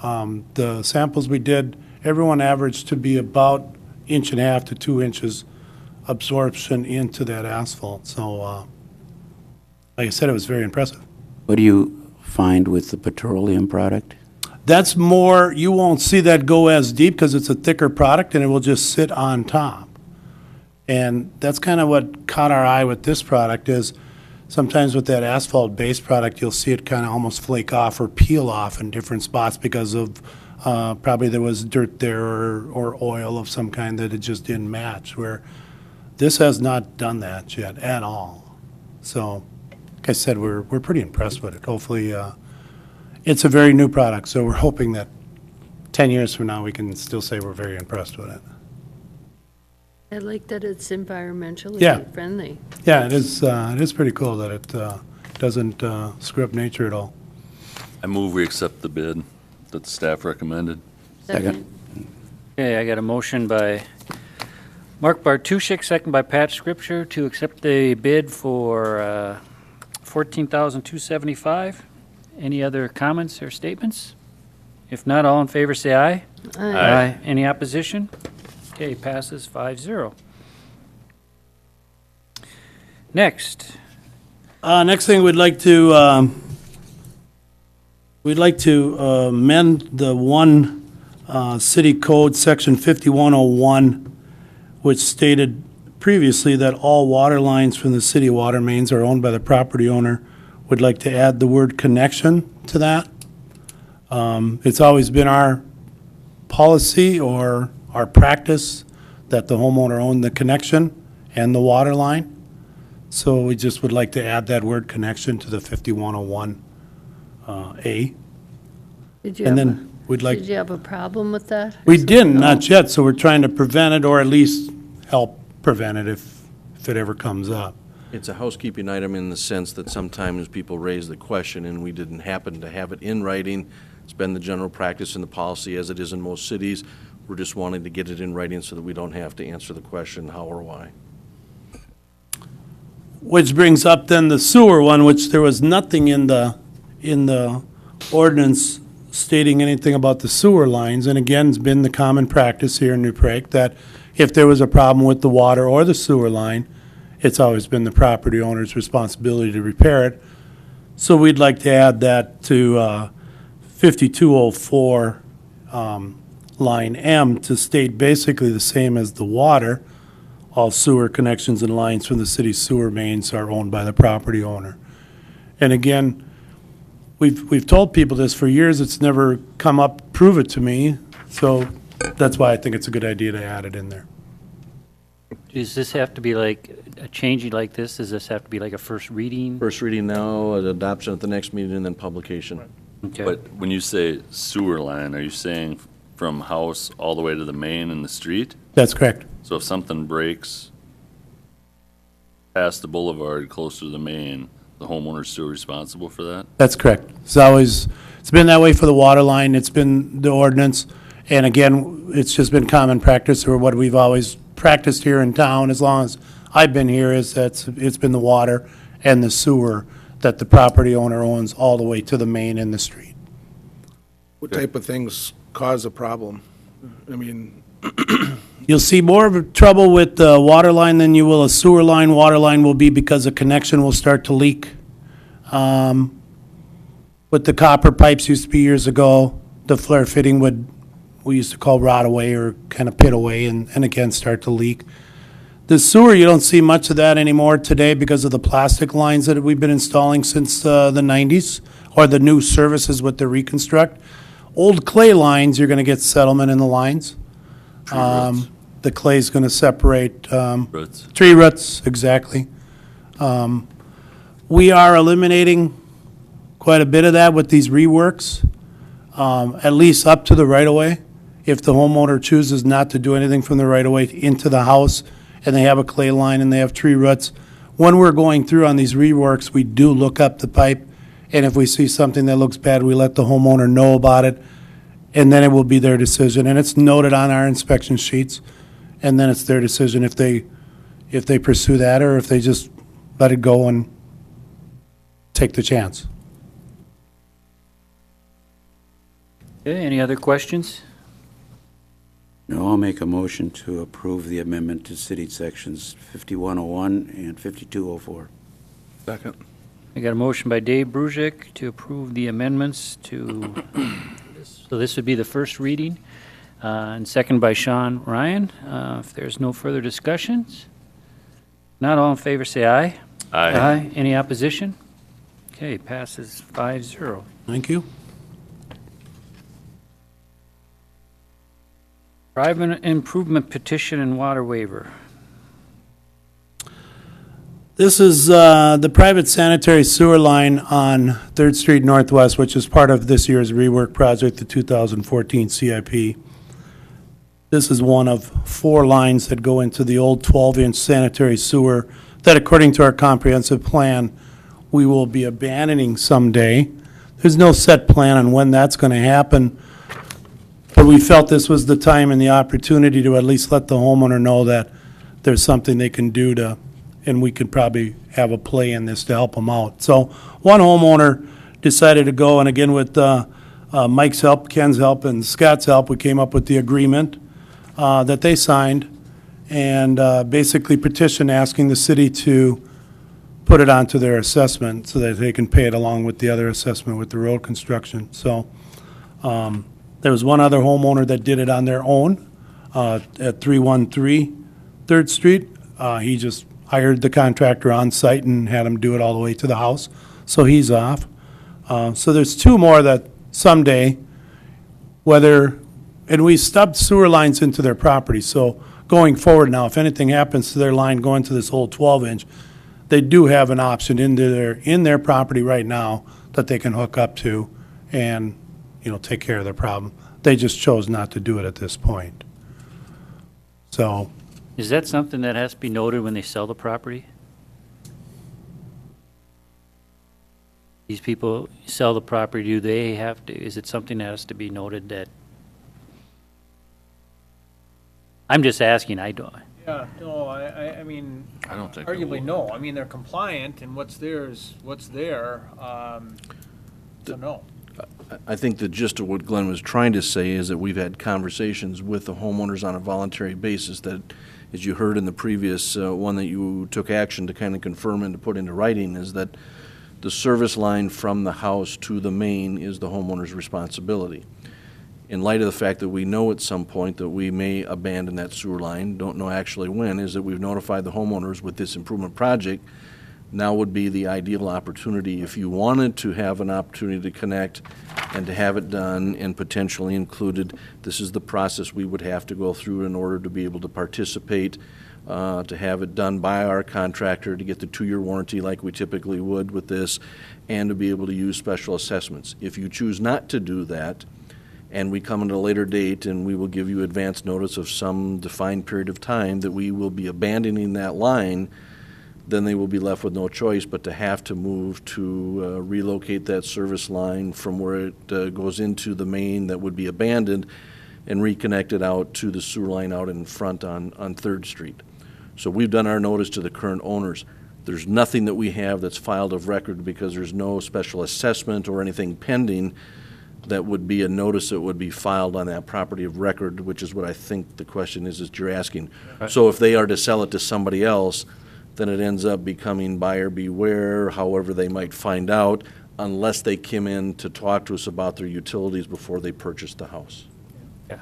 The samples we did, everyone averaged to be about 1.5 to 2 inches absorption into that asphalt. So, like I said, it was very impressive. What do you find with the petroleum product? That's more, you won't see that go as deep because it's a thicker product and it will just sit on top. And that's kind of what caught our eye with this product is sometimes with that asphalt-based product, you'll see it kind of almost flake off or peel off in different spots because of probably there was dirt there or oil of some kind that it just didn't match, where this has not done that yet at all. So, like I said, we're pretty impressed with it. Hopefully, it's a very new product, so we're hoping that 10 years from now we can still say we're very impressed with it. I like that it's environmentally Yeah. friendly. Yeah, it is pretty cool that Doesn't screw up nature at all. I move we accept the bid that the staff recommended. Second. Okay, I got a motion by Mark Bartuszczyk, second by Pat Scripture, to accept the bid for $14,275. Any other comments or statements? If not, all in favor say aye. Aye. Any opposition? Okay, passes 5-0. Next, Next thing, we'd like to amend the city code, section 5101, which stated previously that all water lines from the city water mains are owned by the property owner. Would like to add the word connection to that. It's always been our policy or our practice that the homeowner owned the connection and the water line. So we just would like to add that word connection to the 5101 A. Did you And have a- then we'd like, Did you have a problem with that? we didn't, not yet, so we're trying to prevent it or at least help prevent it if it ever comes up. It's a housekeeping item in the sense that sometimes people raise the question and we didn't happen to have it in writing. It's been the general practice and the policy as it is in most cities. We're just wanting to get it in writing so that we don't have to answer the question how or why. Which brings up then the sewer one, which there was nothing in the ordinance stating anything about the sewer lines. And again, it's been the common practice here in New Prague that if there was a problem with the water or the sewer line, it's always been the property owner's responsibility to repair it. So we'd like to add that to 5204 line M to state basically the same as the water. All sewer connections and lines from the city's sewer mains are owned by the property owner. And again, we've told people this for years, it's never come up, prove it to me, so that's why I think it's a good idea to add it in there. does this have to be like, a change like this, does this have to be like a first reading? First reading now, adoption at the next meeting, and then publication. Okay. But when you say sewer line, are you saying from house all the way to the main in the street? That's correct. So if something breaks past the boulevard, closer to the main, the homeowner's still responsible for that? That's correct. It's been that way for the water line, it's been the ordinance, and again, it's just been common practice, or what we've always practiced here in town, as long as I've been here, is that it's been the water and the sewer that the property owner owns all the way to the main in the street. What type of things cause a problem? I mean, You'll see more of a trouble with the water line than you will a sewer line. Water line will be because a connection will start to leak. With the copper pipes used to be years ago, the flare fitting we used to call rot away or kind of pit away and again start to leak. The sewer, you don't see much of that anymore today because of the plastic lines that we've been installing since the 90s, or the new services with the reconstruct. Old clay lines, you're going to get settlement in the lines. The clay's going to separate Roots. tree roots, exactly. We are eliminating quite a bit of that with these reworks, at least up to the right-of-way. If the homeowner chooses not to do anything from the right-of-way into the house, and they have a clay line and they have tree roots, when we're going through on these reworks, we do look up the pipe, and if we see something that looks bad, we let the homeowner know about it, and then it will be their decision, and it's noted on our inspection sheets, and then it's their decision if they pursue that or if they just let it go and take the chance. Okay, any other questions? No, I'll make a motion to approve the amendment to city sections 5101 and 5204. second. I got a motion by Dave Brusick to approve the amendments to, so this would be the first reading, and second by Sean Ryan. If there's no further discussions, not all in favor, say aye. Aye. Any opposition? Okay, passes 5-0. Thank you. Private improvement petition and water waiver. This is the private sanitary sewer line on 3rd Street Northwest, which is part of this year's rework project, the 2014 CIP. This is one of 4 lines that go into the old 12-inch sanitary sewer that, according to our comprehensive plan, we will be abandoning someday. There's no set plan on when that's going to happen, but we felt this was the time and the opportunity to at least let the homeowner know that there's something they can do to, and we could probably have a play in this to help them out. So one homeowner decided to go, and again with Mike's help, Ken's help, and Scott's help, we came up with the agreement that they signed, and basically petition asking the city to put it onto their assessment so that they can pay it along with the other assessment with the road construction. So there was one other homeowner that did it on their own at 313 3rd Street. He just hired the contractor on site and had him do it all the way to the house. So he's off. So there's two more that someday, and we stubbed sewer lines into their property. So going forward now, if anything happens to their line going to this old 12-inch, they do have an option in their property right now that they can hook up to and, take care of their problem. They just chose not to do it at this point. So, Is that something that has to be noted when they sell the property? These people sell the property, do they have to, is it something that has to be noted that? I'm just asking, I don't. Yeah, no, I mean, I don't think it arguably will. no. I mean, they're compliant, and what's there is what's there. So no. I think the gist of what Glenn was trying to say is that we've had conversations with the homeowners on a voluntary basis that, as you heard in the previous one that you took action to kind of confirm and to put into writing, is that the service line from the house to the main is the homeowner's responsibility. In light of the fact that we know at some point that we may abandon that sewer line, don't know actually when, is that we've notified the homeowners with this improvement project. Now would be the ideal opportunity if you wanted to have an opportunity to connect and to have it done and potentially included. This is the process we would have to go through in order to be able to participate, to have it done by our contractor, to get the 2-year warranty like we typically would with this, and to be able to use special assessments. If you choose not to do that, and we come at a later date and we will give you advance notice of some defined period of time that we will be abandoning that line, then they will be left with no choice but to have to move to relocate that service line from where it goes into the main that would be abandoned and reconnect it out to the sewer line out in front on 3rd Street. So we've done our notice to the current owners. There's nothing that we have that's filed of record because there's no special assessment or anything pending that would be a notice that would be filed on that property of record, which is what I think the question is that you're asking. Right. So if they are to sell it to somebody else, then it ends up becoming buyer beware, however they might find out, unless they came in to talk to us about their utilities before they purchased the house. Yeah.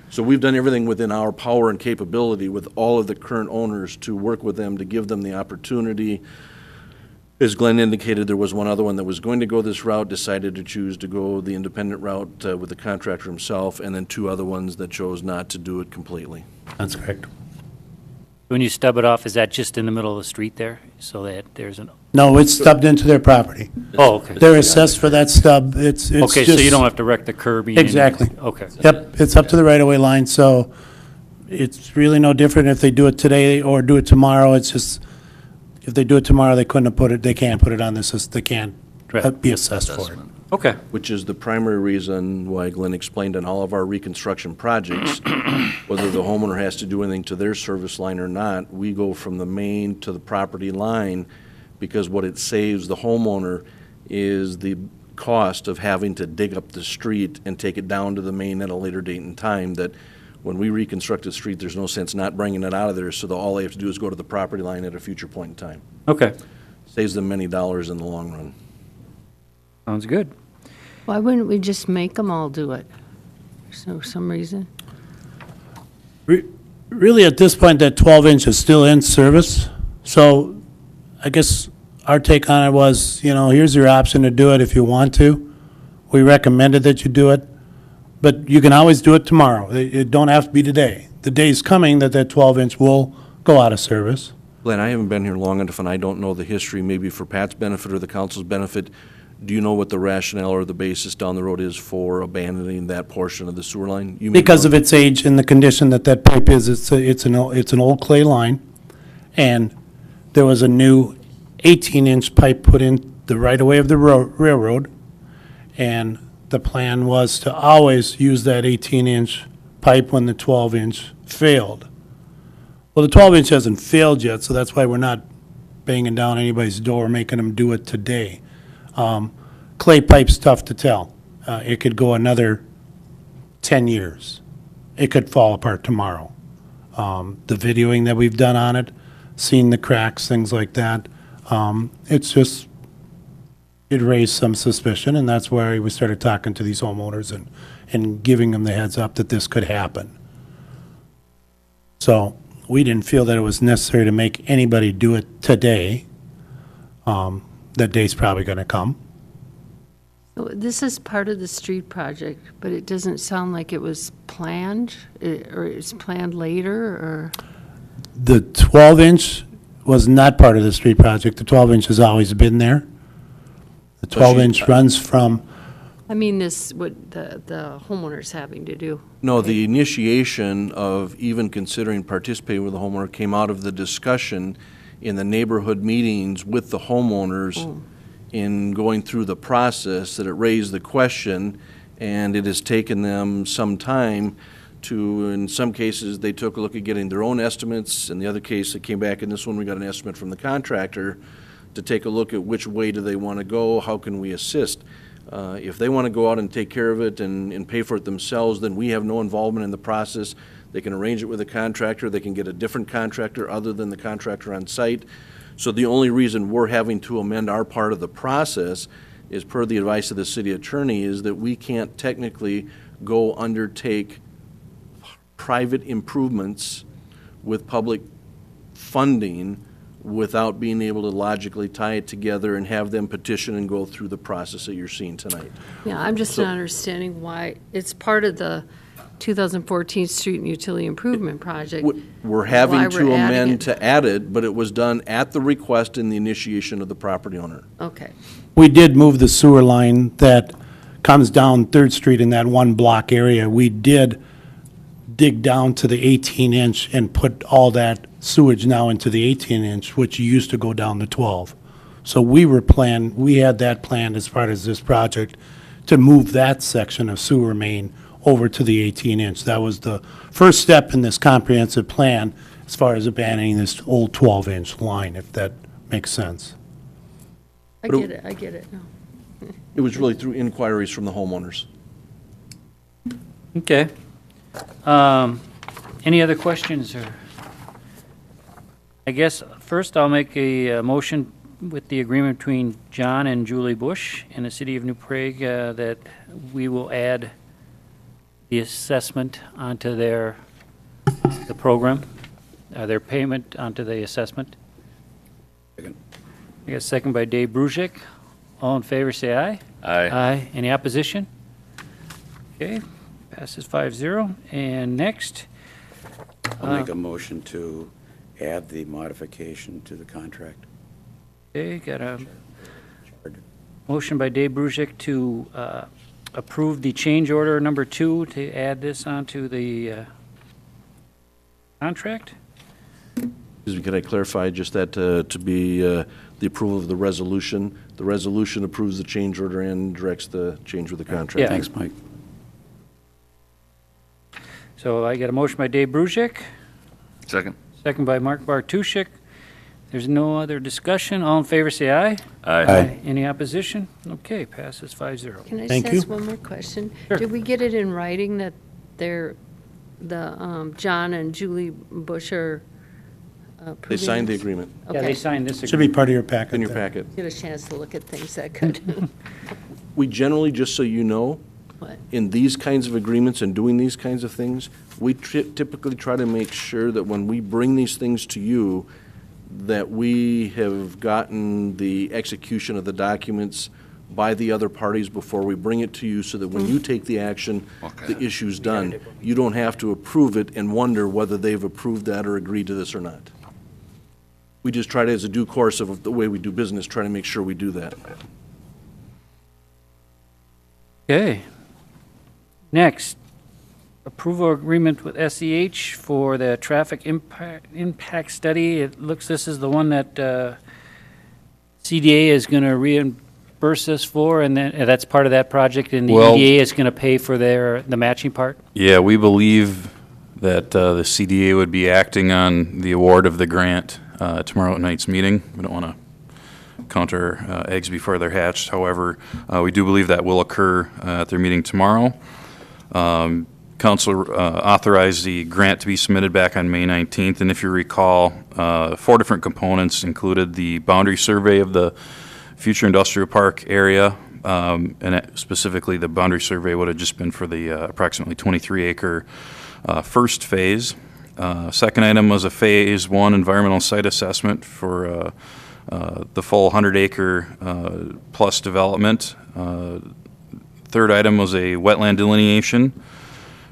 So we've done everything within our power and capability with all of the current owners to work with them, to give them the opportunity. As Glenn indicated, there was one other one that was going to go this route, decided to choose to go the independent route with the contractor himself, and then 2 other ones that chose not to do it completely. that's correct. When you stub it off, is that just in the middle of the street there? So that there's an, No, it's stubbed into their property. oh, okay. They're assessed for that stub. It's Okay, so you just- don't have to wreck the curbing? Exactly. Okay. Yep, it's up to the right-of-way line, so it's really no different if they do it today or do it tomorrow. It's just, if they do it tomorrow, they couldn't have put it, they can't put it on this, they can't Right. be assessed for it. Okay. Which is the primary reason why Glenn explained on all of our reconstruction projects, whether the homeowner has to do anything to their service line or not, we go from the main to the property line, because what it saves the homeowner is the cost of having to dig up the street and take it down to the main at a later date and time. That when we reconstruct the street, there's no sense not bringing it out of there, so all they have to do is go to the property line at a future point in time. Okay. Saves them many dollars in the long run. Sounds good. Why wouldn't we just make them all do it? For some reason? Really, at this point, that 12-inch is still in service, so I guess our take on it was, here's your option to do it if you want to. We recommended that you do it, but you can always do it tomorrow. It don't have to be today. The day's coming that 12-inch will go out of service. Glenn, I haven't been here long enough, and I don't know the history, maybe for Pat's benefit or the council's benefit. Do you know what the rationale or the basis down the road is for abandoning that portion of the sewer line? You may Because know. of its age and the condition that pipe is, it's an old clay line, and there was a new 18-inch pipe put in the right-of-way of the railroad, and the plan was to always use that 18-inch pipe when the 12-inch failed. Well, the 12-inch hasn't failed yet, so that's why we're not banging down anybody's door, making them do it today. Clay pipe's tough to tell. It could go another 10 years. It could fall apart tomorrow. The videoing that we've done on it, seeing the cracks, things like that, it raised some suspicion, and that's why we started talking to these homeowners and giving them the heads up that this could happen. So we didn't feel that it was necessary to make anybody do it today. That day's probably going to come. So this is part of the street project, but it doesn't sound like it was planned, or it's planned later, or? The 12-inch was not part of the street project. The 12-inch has always been there. The 12-inch runs from, I mean, this, what the homeowner's having to do. No, the initiation of even considering participating with the homeowner came out of the discussion in the neighborhood meetings with the homeowners in going through the process, that it raised the question, and it has taken them some time to, in some cases, they took a look at getting their own estimates. In the other case, it came back, in this one, we got an estimate from the contractor to take a look at which way do they want to go, how can we assist. If they want to go out and take care of it and pay for it themselves, then we have no involvement in the process. They can arrange it with a contractor. They can get a different contractor other than the contractor on site. So the only reason we're having to amend our part of the process is, per the advice of the city attorney, is that we can't technically go undertake private improvements with public funding without being able to logically tie it together and have them petition and go through the process that you're seeing tonight. Yeah, I'm just not understanding why it's part of the 2014 Street and Utility Improvement Project. We're having Why to we're adding amend it. to add it, but it was done at the request and the initiation of the property owner. Okay. we did move the sewer line that comes down Third Street in that one block area. We did dig down to the 18-inch and put all that sewage now into the 18-inch, which used to go down to 12. So we had that planned as part of this project to move that section of sewer main over to the 18-inch. That was the first step in this comprehensive plan as far as abandoning this old 12-inch line, if that makes sense. I get it now. It was really through inquiries from the homeowners. Okay. Any other questions, or? I guess first I'll make a motion with the agreement between John and Julie Bush and the City of New Prague that we will add the assessment onto the program, their payment onto the assessment. Second. I got a second by Dave Brusick. All in favor, say aye. Aye. Aye. Any opposition? Okay, passes 5-0. And next, I'll make a motion to add the modification to the contract. okay, got a motion by Dave Brusick to approve the change order number 2 to add this onto the contract. Excuse me, could I clarify just that to be the approval of the resolution? The resolution approves the change order and directs the change with the contract. Yeah. Thanks, Mike. So I got a motion by Dave Brusick, Second. second by Mark Bartuszczyk. There's no other discussion. All in favor, say aye. Aye. Any opposition? Okay, passes 5-0. Can I Thank just you. ask one more question? Sure. Did we get it in writing that John and Julie Bush are approving They signed the this? agreement Yeah, they Okay. signed this Should be agreement. part of your packet. in your there. packet. Get a chance to look at things that could. We generally, just so you know, What? in these kinds of agreements and doing these kinds of things, we typically try to make sure that when we bring these things to you, that we have gotten the execution of the documents by the other parties before we bring it to you, so that when you take the action, the issue's done. You don't have to approve it and wonder whether they've approved that or agreed to this or not. We just try to, as a due course of the way we do business, try to make sure we do that. Okay. Next, approval agreement with SEH for the traffic impact study. It looks, this is the one that CDA is going to reimburse us for, and then that's part of that project, and the Well- EDA is going to pay for the matching part? Yeah, we believe that the CDA would be acting on the award of the grant tomorrow night's meeting. We don't want to counter eggs before they're hatched. However, we do believe that will occur at their meeting tomorrow. Council authorized the grant to be submitted back on May 19th, and if you recall, 4 different components included the boundary survey of the future industrial park area, and specifically the boundary survey would have just been for the approximately 23-acre first phase. Second item was a Phase 1 environmental site assessment for the full 100-acre plus development. Third item was a wetland delineation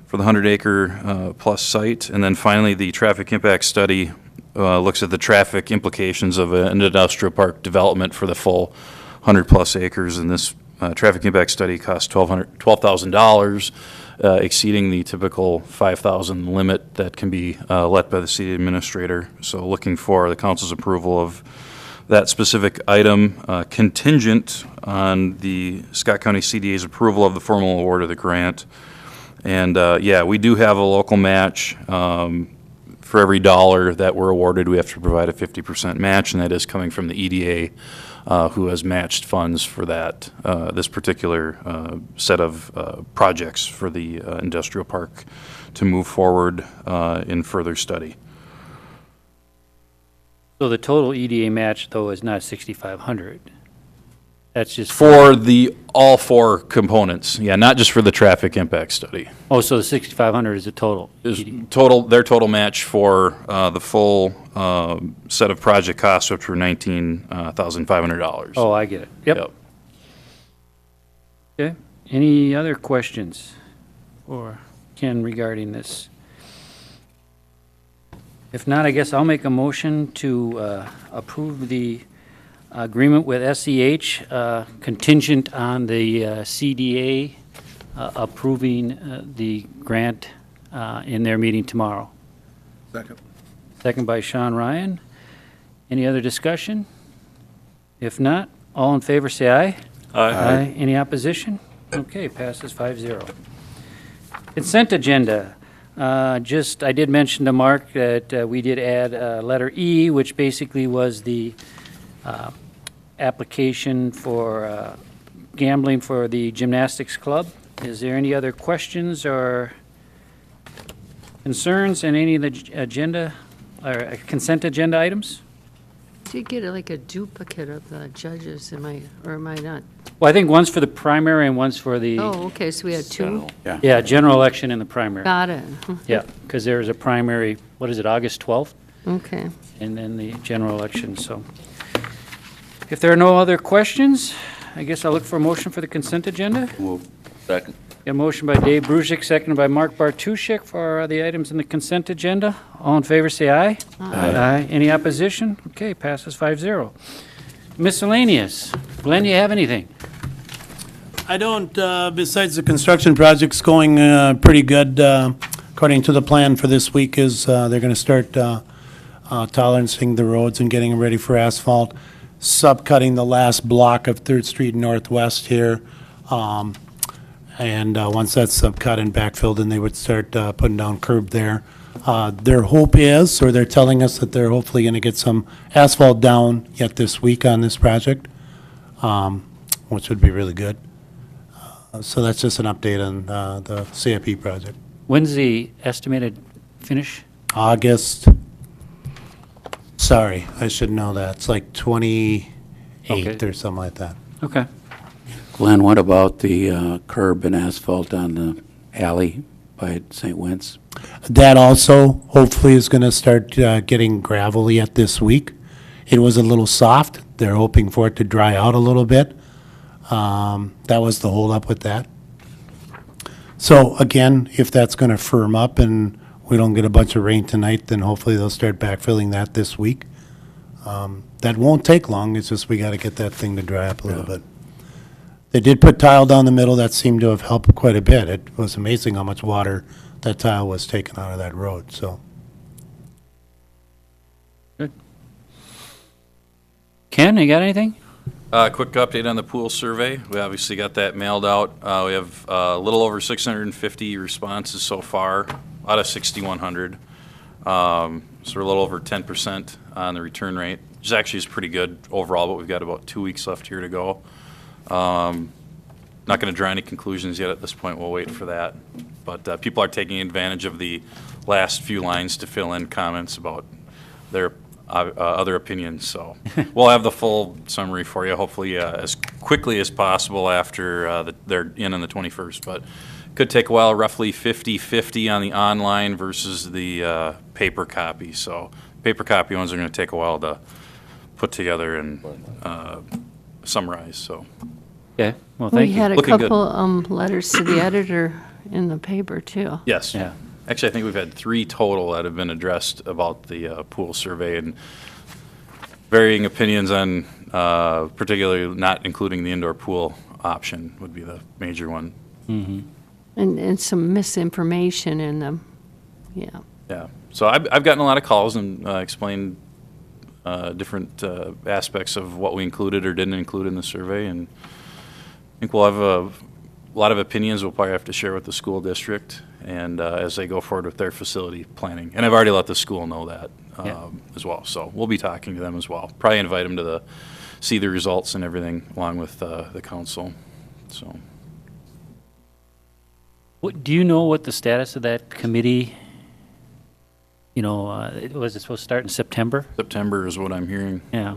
for the 100-acre plus site. And then finally, the traffic impact study looks at the traffic implications of an industrial park development for the full 100-plus acres. And this traffic impact study cost $12,000, exceeding the typical $5,000 limit that can be let by the city administrator. So looking for the council's approval of that specific item, contingent on the Scott County CDA's approval of the formal award of the grant. And yeah, we do have a local match. For every dollar that we're awarded, we have to provide a 50% match, and that is coming from the EDA, who has matched funds for that, this particular set of projects for the industrial park to move forward in further study. So the total EDA match, though, is not 6,500. That's just For the, all 4 components, yeah, not just for the traffic impact study. Oh, so the 6,500 is the total? Is their total match for the full set of project costs, which were $19,500. Oh, I get it. Yep. Okay. Any other questions for Ken regarding this? If not, I guess I'll make a motion to approve the agreement with SEH contingent on the CDA approving the grant in their meeting tomorrow. Second. Second by Sean Ryan. Any other discussion? If not, all in favor say aye. Aye. Any opposition? Okay, passes 5-0. Consent agenda. I did mention to Mark that we did add letter E, which basically was the application for gambling for the gymnastics club. Is there any other questions or concerns in any of the agenda or consent agenda items? Did you get like a duplicate of the judges, am I not? Well, I think one's for the primary and one's for the, Oh, okay, so we had 2? yeah, general election and the primary. Got it. Yeah, because there is a primary, what is it, August 12th? Okay. And then the general election, so. If there are no other questions, I guess I'll look for a motion for the consent agenda. Move. Second. A motion by Dave Brusick, seconded by Mark Bartuszczyk for the items in the consent agenda. All in favor, say aye. Aye. Any opposition? Okay, passes 5-0. Miscellaneous. Glenn, you have anything? I don't, besides the construction projects going pretty good, according to the plan for this week is they're going to start tolerancing the roads and getting them ready for asphalt, subcutting the last block of 3rd Street Northwest here. And once that's subcut and backfilled, then they would start putting down curb there. Their hope is, or they're telling us that they're hopefully going to get some asphalt down yet this week on this project, which would be really good. So that's just an update on the CIP project. When's the estimated finish? August, sorry, I should know that. It's like 28th Okay. or something like that. Okay. Glenn, what about the curb and asphalt on the alley by St. Wentz? That also hopefully is going to start getting gravel yet this week. It was a little soft. They're hoping for it to dry out a little bit. That was the holdup with that. So again, if that's going to firm up and we don't get a bunch of rain tonight, then hopefully they'll start backfilling that this week. That won't take long. It's just we got to get that thing to dry up a little bit. They did put tile down the middle. That seemed to have helped quite a bit. It was amazing how much water that tile was taken out of that road, so. Good. Ken, you got anything? Quick update on the pool survey. We obviously got that mailed out. We have a little over 650 responses so far out of 6,100. So we're a little over 10% on the return rate, which actually is pretty good overall, but we've got about 2 weeks left here to go. Not going to draw any conclusions yet at this point. We'll wait for that. But people are taking advantage of the last few lines to fill in comments about their other opinions. So we'll have the full summary for you, hopefully as quickly as possible after they're in on the 21st. But could take a while, roughly 50-50 on the online versus the paper copy. So paper copy ones are going to take a while to put together and summarize. So. Okay, well, thank We you. had a Looking good. couple letters to the editor in the paper, too. Yes. Yeah. Actually, I think we've had 3 total that have been addressed about the pool survey and varying opinions on particularly not including the indoor pool option would be the major one. Mm-hmm. And some misinformation in them, yeah. Yeah. So I've gotten a lot of calls and explained different aspects of what we included or didn't include in the survey, and I think we'll have a lot of opinions we'll probably have to share with the school district and as they go forward with their facility planning. And I've already let the school know that as well. So we'll be talking to them as well. Probably invite them to see the results and everything along with the council. So. Do you know what the status of that committee, was it supposed to start in September? September is what I'm hearing. Yeah.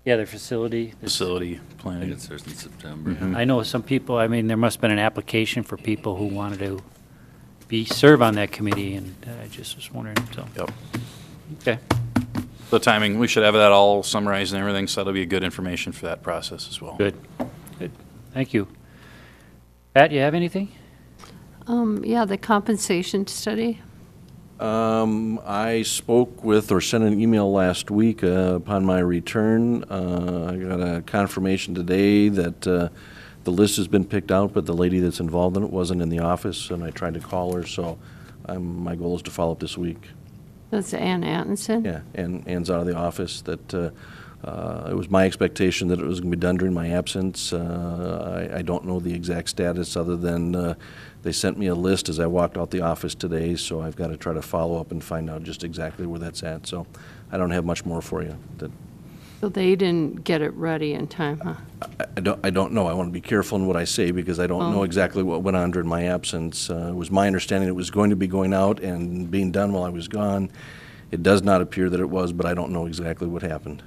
Yeah, their facility. Facility I think planning. it starts in September. Mhm. I know some people, there must have been an application for people who wanted to serve on that committee, and I just was wondering, so. Yep. Okay. The timing, we should have that all summarized and everything, so that'll be good information for that process as well. Good. Good. Thank you. Pat, you have anything? Yeah, the compensation study. I spoke with or sent an email last week upon my return. I got a confirmation today that the list has been picked out, but the lady that's involved in it wasn't in the office, and I tried to call her, so my goal is to follow up this week. That's Ann Atkinson. Yeah, and Ann's out of the office. That it was my expectation that it was going to be done during my absence. I don't know the exact status other than they sent me a list as I walked out the office today, so I've got to try to follow up and find out just exactly where that's at. So I don't have much more for you. So they didn't get it ready in time, huh? I don't know. I want to be careful in what I say because I don't know exactly what went on during my absence. It was my understanding it was going to be going out and being done while I was gone. It does not appear that it was, but I don't know exactly what happened.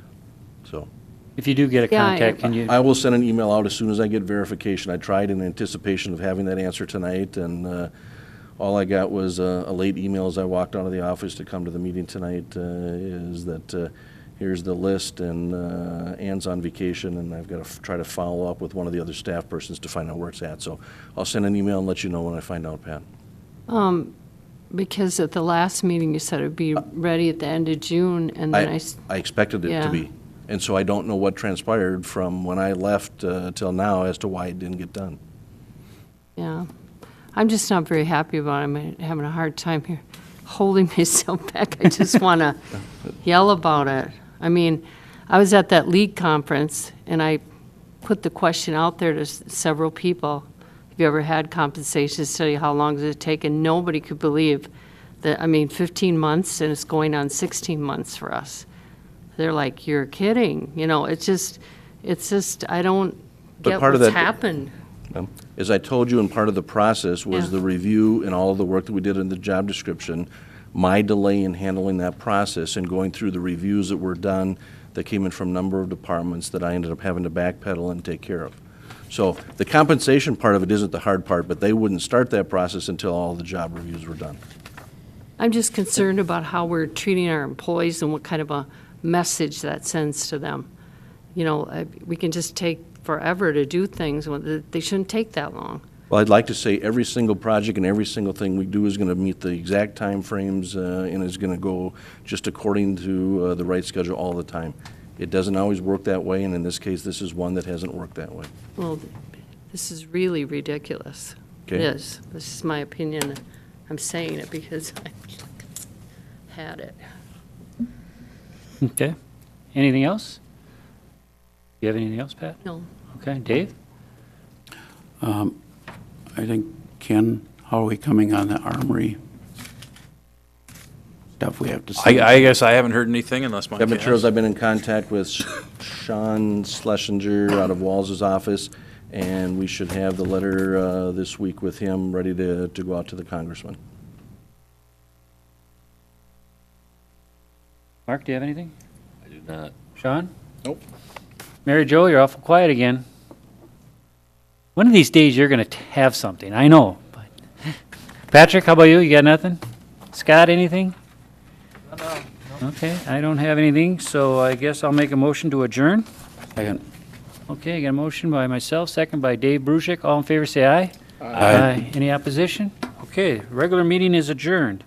So. If you do get a contact, can you? I will send an email out as soon as I get verification. I tried in anticipation of having that answer tonight, and all I got was a late email as I walked out of the office to come to the meeting tonight, is that here's the list, and Ann's on vacation, and I've got to try to follow up with one of the other staff persons to find out where it's at. So I'll send an email and let you know when I find out, Pat. Because at the last meeting, you said it would be ready at the end of June, and then I expected it to be. And so I don't know what transpired from when I left till now as to why it didn't get done. Yeah. I'm just not very happy about it. I'm having a hard time here holding myself back. I just want to yell about it. I mean, I was at that league conference, and I put the question out there to several people. Have you ever had compensation study? How long does it take? And nobody could believe that, 15 months, and it's going on 16 months for us. They're like, you're kidding. It's just, I don't get what's happened. As I told you, and part of the process was the review and all of the work that we did in the job description. My delay in handling that process and going through the reviews that were done that came in from a number of departments that I ended up having to backpedal and take care of. So the compensation part of it isn't the hard part, but they wouldn't start that process until all the job reviews were done. I'm just concerned about how we're treating our employees and what kind of a message that sends to them. We can just take forever to do things. They shouldn't take that long. Well, I'd like to say every single project and every single thing we do is going to meet the exact time frames and is going to go just according to the right schedule all the time. It doesn't always work that way, and in this case, this is one that hasn't worked that way. Well, this is really ridiculous. Okay. It is. This is my opinion. I'm saying it because I had it. Okay. Anything else? You have anything else, Pat? No. Okay, Dave? I think, Ken, how are we coming on the armory stuff we have to see? I guess I haven't heard anything unless Mike Got materials, has. I've been in contact with Sean Schlesinger out of Walls' office, and we should have the letter this week with him ready to go out to the congressman. Mark, do you have anything? I do not. Sean? Nope. Mary Jo, you're awful quiet again. One of these days, you're going to have something, I know. But Patrick, how about you? You got nothing? Scott, anything? Okay, I don't have anything, so I guess I'll make a motion to adjourn. Second. Okay, I got a motion by myself, second by Dave Brusick. All in favor, say aye. Aye. Any opposition? Okay, regular meeting is adjourned.